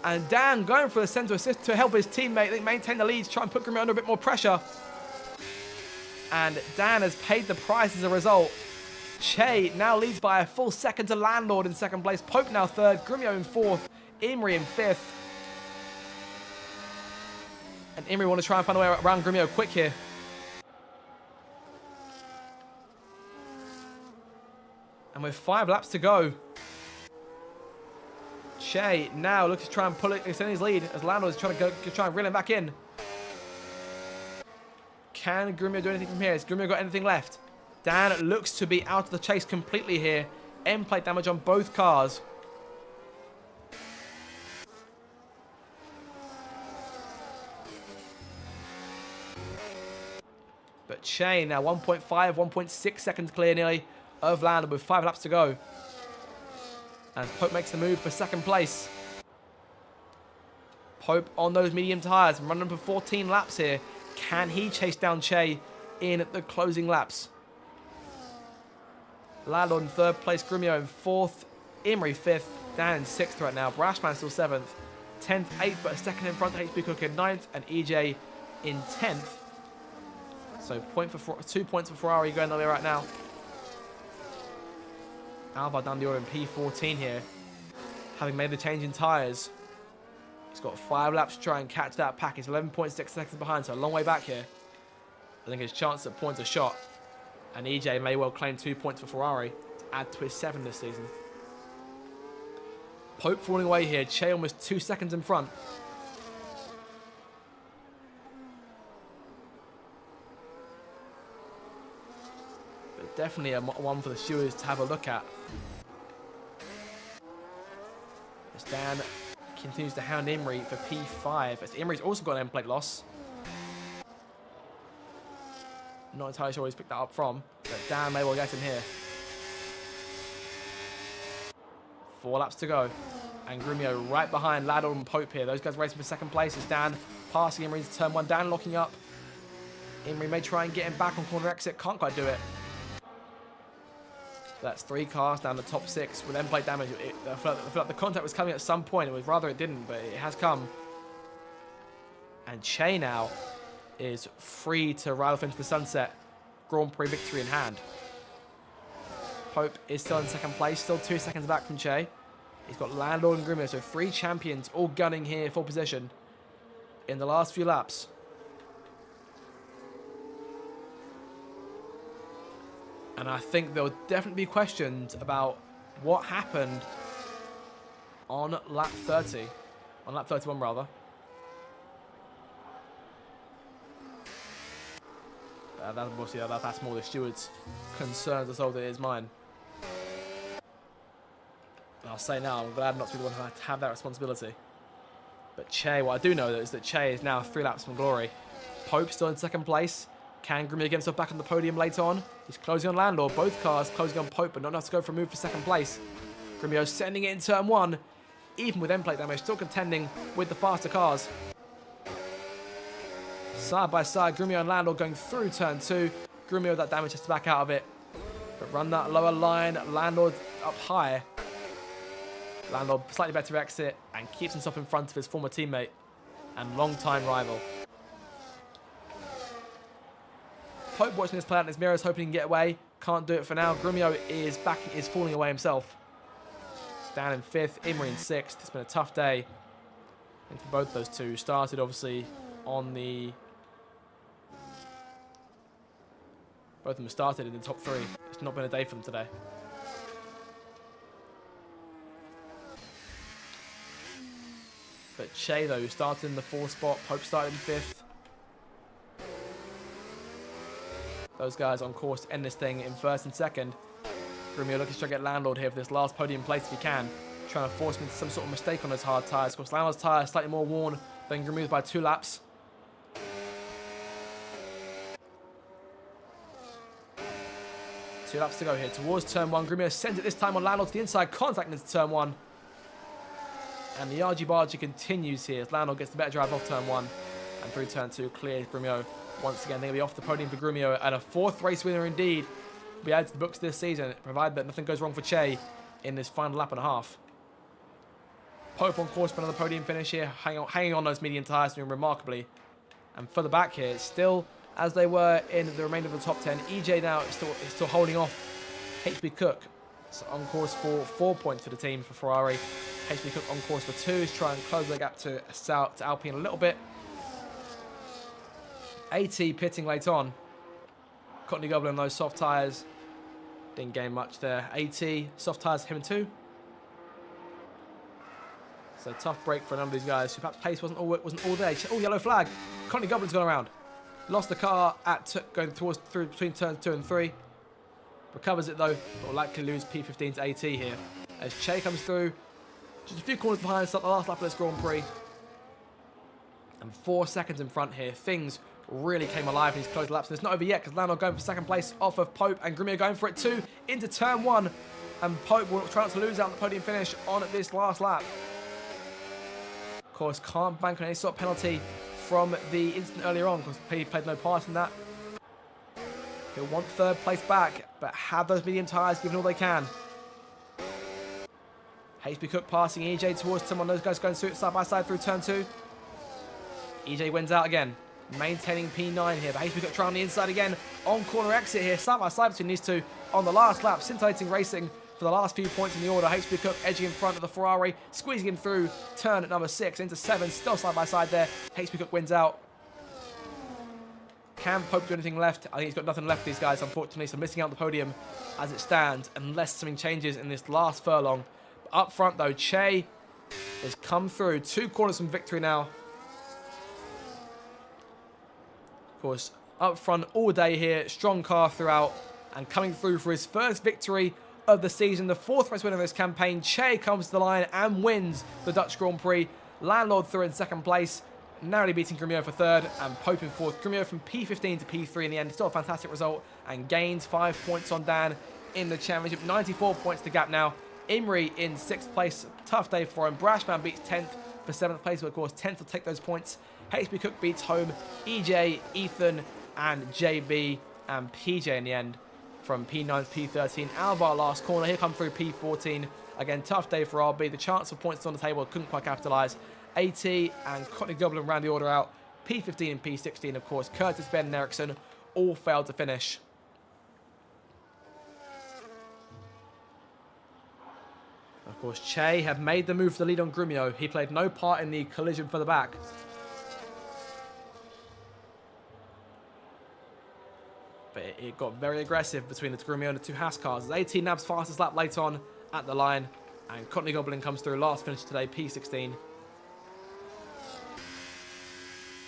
S1: And Dan going for the centre assist to help his teammate maintain the lead, try and put Grumio under a bit more pressure. And Dan has paid the price as a result. Che now leads by a full second to Landlord in second place. Pope now third. Grumio in fourth. Imri in fifth. And Imri want to try and find a way around Grumio quick here. And with 5 laps to go, Che now looks to try and pull it, extend his lead as Landlord is trying to try and reel him back in. Can Grumio do anything from here? Has Grumio got anything left? Dan looks to be out of the chase completely here. End plate damage on both cars. But Che now 1.5, 1.6 seconds clear nearly of Landlord with 5 laps to go. And Pope makes the move for second place. Pope on those medium tyres, running for 14 laps here. Can he chase down Che in the closing laps? Landlord in third place, Grumio in fourth, Imri fifth, Dan in sixth right now, Brashman still seventh, 10th, 8th, but a second in front, HP Cook in 9th, and EJ in 10th. So 2 points for Ferrari going the way right now. Alvar down the order in P14 here, having made the change in tyres. He's got 5 laps to try and catch that pack. He's 11.6 seconds behind, so a long way back here. I think his chance at points are shot. And EJ may well claim 2 points for Ferrari to add to his 7 this season. Pope falling away here. Che almost 2 seconds in front. But definitely one for the stewards to have a look at. As Dan continues to hound Imri for P5. As Imri's also got an end plate loss. Not entirely sure where he's picked that up from, but Dan may well get him here. 4 laps to go. And Grumio right behind Laddle and Pope here. Those guys racing for second place as Dan passing Imri into turn 1. Dan locking up. Imri may try and get him back on corner exit. Can't quite do it. That's 3 cars down the top 6 with end plate damage. I feel like the contact was coming at some point. It was rather it didn't, but it has come. And Che now is free to ride off into the sunset. Grand Prix victory in hand. Pope is still in second place, still 2 seconds back from Che. He's got Landlord and Grumio, so 3 champions all gunning here for position in the last few laps. And I think there will definitely be questions about what happened on lap 30. On lap 31, rather. That's more the steward's concerns as well as it is mine. And I'll say now, I'm glad not to be the one to have that responsibility. But Che, what I do know is that Che is now 3 laps from glory. Pope still in second place. Can Grumio get himself back on the podium later on? He's closing on Landlord. Both cars closing on Pope, but not enough to go for a move for second place. Grumio sending it in turn 1. Even with end plate damage, still contending with the faster cars. Side by side, Grumio and Landlord going through turn 2. Grumio with that damage has to back out of it. But run that lower line. Landlord up high. Landlord slightly better exit and keeps himself in front of his former teammate and long-time rival. Pope watching this play out in his mirrors, hoping he can get away. Can't do it for now. Grumio is falling away himself. Dan in 5th, Imri in 6th. It's been a tough day. And for both those two, started obviously on the... Both of them started in the top 3. It's not been a day for them today. But Che, though, started in the 4th spot. Pope started in 5th. Those guys on course to end this thing in 1st and 2nd. Grumio looking to try to get Landlord here for this last podium place if he can. Trying to force him into some sort of mistake on those hard tyres. Of course, Landlord's tyre is slightly more worn than Grumio's by 2 laps. Two laps to go here towards turn 1. Grumio sends it this time on Landlord to the inside, contacting into turn 1. And the argy-bargy continues here as Landlord gets the better drive off turn 1. And through turn 2, clears Grumio. Once again, they're going to be off the podium for Grumio. And a 4th race winner indeed will be added to the books this season, provided that nothing goes wrong for Che in this final lap and a half. Pope on course for another podium finish here, hanging on those medium tyres, doing remarkably. And further back here, still as they were in the remainder of the top 10, EJ now is still holding off HB Cook. So on course for 4 points for the team for Ferrari. HB Cook on course for 2 to try and close the gap to Alpine a little bit. AT pitting late on. Courtney Goblin, those soft tyres. Didn't gain much there. AT, soft tyres, him and 2. So tough break for a number of these guys. Perhaps pace wasn't all there. Oh, yellow flag. Courtney Goblin's gone around. Lost the car going through between turns 2 and 3. Recovers it though, but will likely lose P15 to AT here. As Che comes through, just a few corners behind, start the last lap of this Grand Prix. And 4 seconds in front here. Things really came alive in these close laps. And it's not over yet because Landor going for 2nd place off of Pope and Grumio going for it too into turn 1. And Pope will try not to lose out the podium finish on this last lap. Of course, can't bank on any sort of penalty from the incident earlier on because he played no part in that. He'll want 3rd place back, but have those medium tyres given all they can. HB Cook passing EJ towards someone. Those guys going side by side through turn 2. EJ wins out again, maintaining P9 here. But HB Cook trying on the inside again on corner exit here, side by side between these two on the last lap. Scintillating racing for the last few points in the order. HB Cook edging in front of the Ferrari, squeezing him through turn at number 6 into 7, still side by side there. HB Cook wins out. Can Pope do anything left? I think he's got nothing left, these guys, unfortunately, so missing out the podium as it stands, unless something changes in this last furlong. But up front, though, Che has come through 2 corners from victory now. Of course, up front all day here, strong car throughout, and coming through for his 1st victory of the season, the 4th race winner of this campaign. Che comes to the line and wins the Dutch Grand Prix. Landlord through in 2nd place, narrowly beating Grumio for 3rd, and Pope in 4th. Grumio from P15 to P3 in the end. Still a fantastic result, and gains 5 points on Dan in the championship. 94 points to gap now. Imri in 6th place. Tough day for him. Brashman beats 10th for 7th place, but of course 10th will take those points. HB Cook beats home EJ, Ethan, and JB, and PJ in the end from P9 to P13. Alvar last corner. Here come through P14. Again, tough day for RB. The chance of points on the table couldn't quite capitalise. AT and Courtney Goblin ran the order out. P15 and P16, of course. Curtis, Ben, and Ericsson all failed to finish. Of course, Che had made the move to the lead on Grumio. He played no part in the collision further back. But it got very aggressive between the Grumio and the 2 Haas cars. As AT nabs fastest lap late on at the line. And Courtney Goblin comes through last finish today, P16.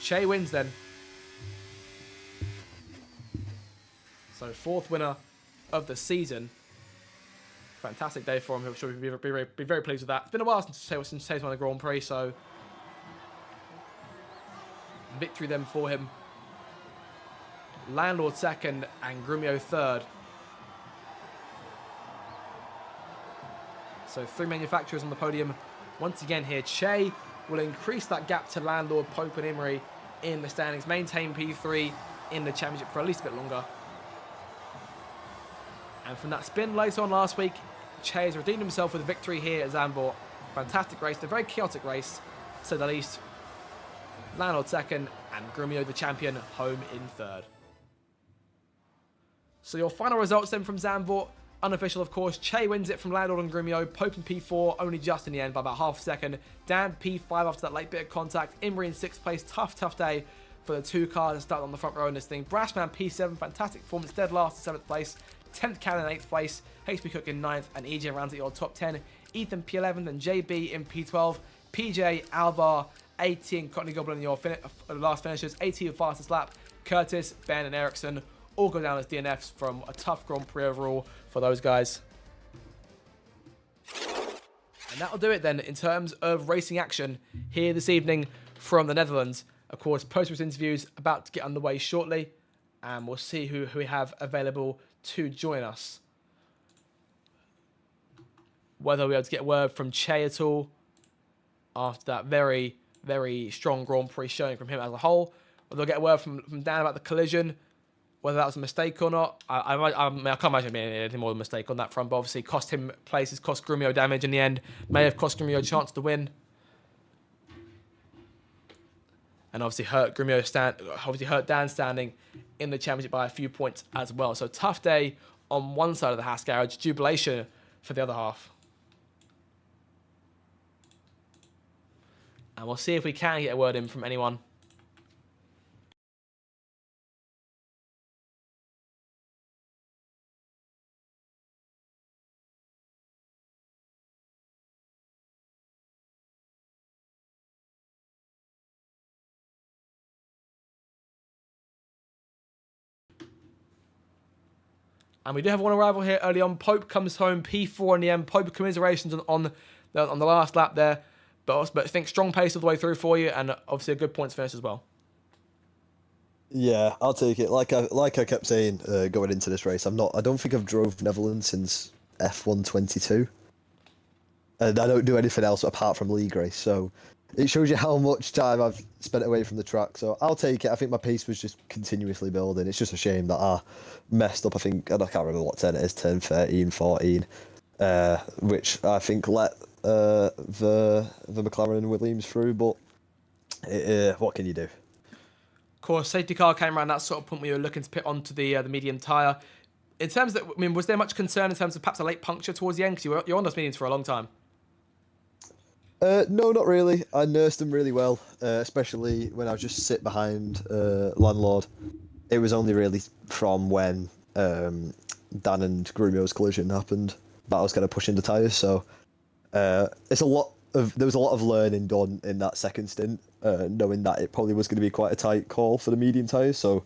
S1: Che wins then. So 4th winner of the season. Fantastic day for him. He'll sure be very pleased with that. It's been a while since Che's won a Grand Prix, so victory then for him. Landlord 2nd and Grumio 3rd. So 3 manufacturers on the podium. Once again here, Che will increase that gap to Landlord, Pope and Imri in the standings. Maintain P3 in the championship for at least a bit longer. And from that spin later on last week, Che has redeemed himself with a victory here at Zandvoort. Fantastic race, a very chaotic race, to say the least. Landlord 2nd and Grumio the champion home in 3rd. So your final results then from Zandvoort. Unofficial, of course, Che wins it from Landlord and Grumio. Pope in P4, only just in the end by about half a second. Dan P5 after that late bit of contact. Imri in 6th place. Tough day for the 2 cars that started on the front row in this thing. Brashman P7, fantastic performance. Dead last in 7th place. 10th Cannon in 8th place. HP Cook in 9th. And EJ rounds at your top 10. Ethan P11 and JB in P12. PJ, Alvar, AT and Cockney Goblin in your last finishers. AT your fastest lap. Curtis, Ben and Ericsson all go down as DNFs from a tough Grand Prix overall for those guys. And that'll do it then in terms of racing action here this evening from the Netherlands. Of course, post-race interviews about to get underway shortly, and we'll see who we have available to join us. Whether we're able to get word from Che at all after that very, very strong Grand Prix showing from him as a whole. Whether we'll get word from Dan about the collision, whether that was a mistake or not. I can't imagine being anything more than a mistake on that front, but obviously cost him places, cost Grumio damage in the end, may have cost Grumio a chance to win. And obviously hurt Dan standing in the championship by a few points as well. So tough day on one side of the Haas garage, jubilation for the other half. And we'll see if we can get a word in from anyone. And we do have one arrival here early on. Pope comes home, P4 in the end. Pope, commiserations on the last lap there. But I think strong pace all the way through for you, and obviously a good points finish as well.
S2: Yeah, I'll take it. Like I kept saying going into this race, I don't think I've drove Netherlands since F1 22, and I don't do anything else apart from league race. So it shows you how much time I've spent away from the track. So I'll take it. I think my pace was just continuously building. It's just a shame that I messed up. I think I can't remember what turn it is, turn 13, 14, which I think let the McLaren and Williams through. But what can you do?
S1: Of course, safety car came around that sort of point where you were looking to pit onto the medium tyre. In terms of, was there much concern in terms of perhaps a late puncture towards the end? Because you're on those mediums for a long time.
S2: No, not really. I nursed them really well, especially when I was just sit behind Landlord. It was only really from when Dan and Grumio's collision happened that I was going to push into tyres. So there was a lot of learning done in that second stint, knowing that it probably was going to be quite a tight call for the medium tyres. So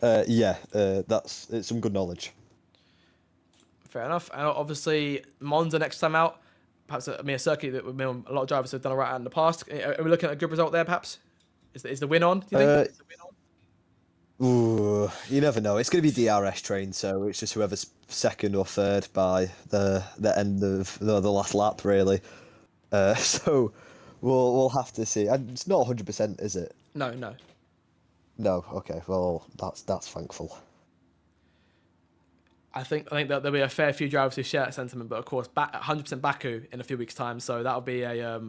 S2: it's some good knowledge.
S1: Fair enough. And obviously, Monza next time out. Perhaps a circuit that a lot of drivers have done right at in the past. Are we looking at a good result there? Perhaps is the win on? Do you think? Is the win on?
S2: Ooh, you never know. It's going to be DRS train, so it's just whoever's second or third by the end of the last lap, really. So we'll have to see. And it's not 100%, is it?
S1: No.
S2: No. Okay. Well, that's thankful.
S1: I think that there'll be a fair few drivers who share that sentiment, but of course, 100% Baku in a few weeks' time, so that'll be a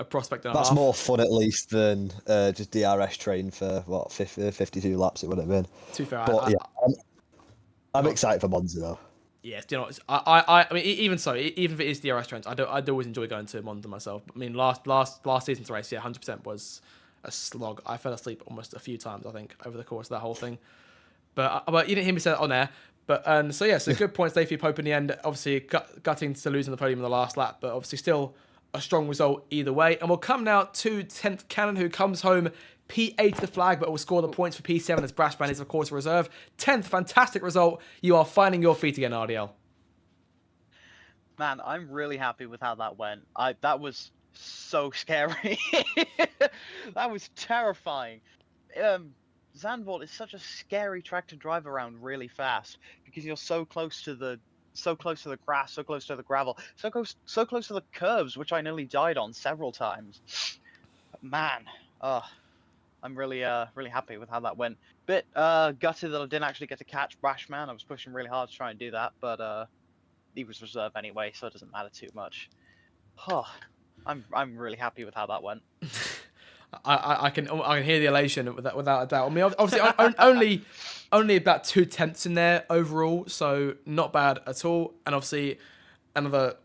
S1: prospect and a half.
S2: That's more fun at least than just DRS train for 52 laps it would have been.
S1: Too fair.
S2: But I'm excited for Monza though.
S1: Yes, you know, I mean, even if it is DRS trains, I'd always enjoy going to Monza myself. I mean, last season's race, 100% was a slog. I fell asleep almost a few times, I think, over the course of that whole thing. But you didn't hear me say that on air. But so good points day for Pope in the end. Obviously, gutting to losing the podium in the last lap, but obviously still a strong result either way. And we'll come now to 10th Cannon, who comes home P8 to the flag, but will score the points for P7 as Brashman is, of course, a reserve. 10th, fantastic result. You are finding your feet again, RDL.
S3: Man, I'm really happy with how that went. That was so scary. That was terrifying. Zandvoort is such a scary track to drive around really fast because you're so close to the grass, so close to the gravel, so close to the curves, which I nearly died on several times. But man, I'm really happy with how that went. Bit gutted that I didn't actually get to catch Brashman. I was pushing really hard to try and do that, but he was reserve anyway, so it doesn't matter too much. I'm really happy with how that went.
S1: I can hear the elation without a doubt. I mean, obviously, only about 2/10 in there overall, so not bad at all. And obviously, another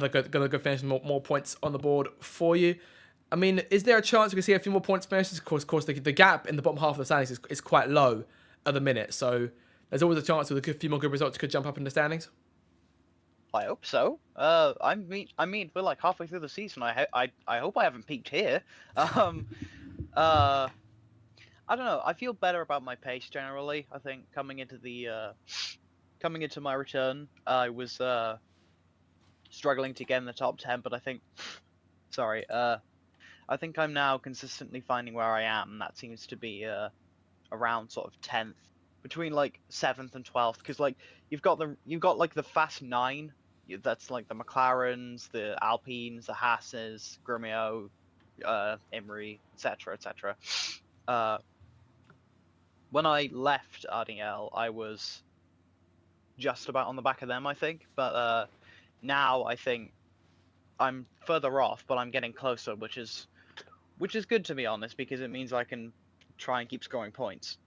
S1: good finish, more points on the board for you. I mean, is there a chance we can see a few more points finishes? Of course, the gap in the bottom half of the standings is quite low at the minute, so there's always a chance with a few more good results could jump up in the standings.
S3: I hope so. I mean, we're like halfway through the season. I hope I haven't peaked here. I don't know. I feel better about my pace generally. I think coming into my return, I was struggling to get in the top 10, but I think, sorry, I think I'm now consistently finding where I am. That seems to be around sort of 10th, between like 7th and 12th, because like you've got like the Fast 9. That's like the McLarens, the Alpines, the Hasses, Grumio, Imri, etc., etc. When I left RDL, I was just about on the back of them, I think. But now I think I'm further off, but I'm getting closer, which is good, to be honest, because it means I can try and keep scoring points.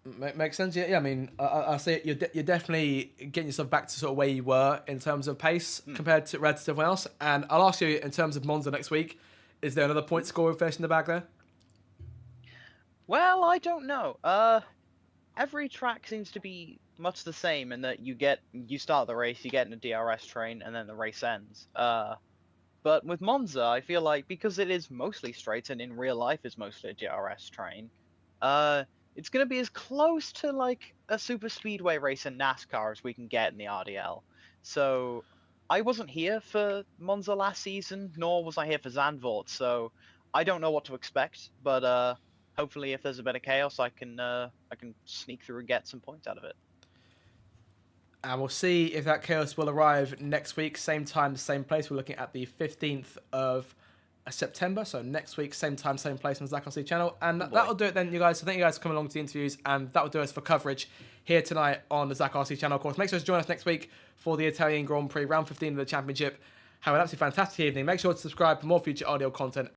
S1: Makes sense. Yeah. I mean, I say you're definitely getting yourself back to sort of where you were in terms of pace compared to everyone else. And I'll ask you in terms of Monza next week, is there another point scorer finish in the bag there?
S3: Well, I don't know. Every track seems to be much the same in that you start the race, you get in a DRS train, and then the race ends. But with Monza, I feel like because it is mostly straight and in real life is mostly a DRS train, it's going to be as close to like a super speedway race in NASCAR as we can get in the RDL. So I wasn't here for Monza last season, nor was I here for Zandvoort, so I don't know what to expect, but hopefully if there's a bit of chaos, I can sneak through and get some points out of it.
S1: And we'll see if that chaos will arrive next week, same time, same place. We're looking at the 15th of September, so next week, same time, same place on the Zach RC channel. And that'll do it then, you guys. So thank you guys for coming along to the interviews, and that will do us for coverage here tonight on the Zach RC channel. Of course, make sure to join us next week for the Italian Grand Prix, round 15 of the championship. Have an absolutely fantastic evening. Make sure to subscribe for more future audio content.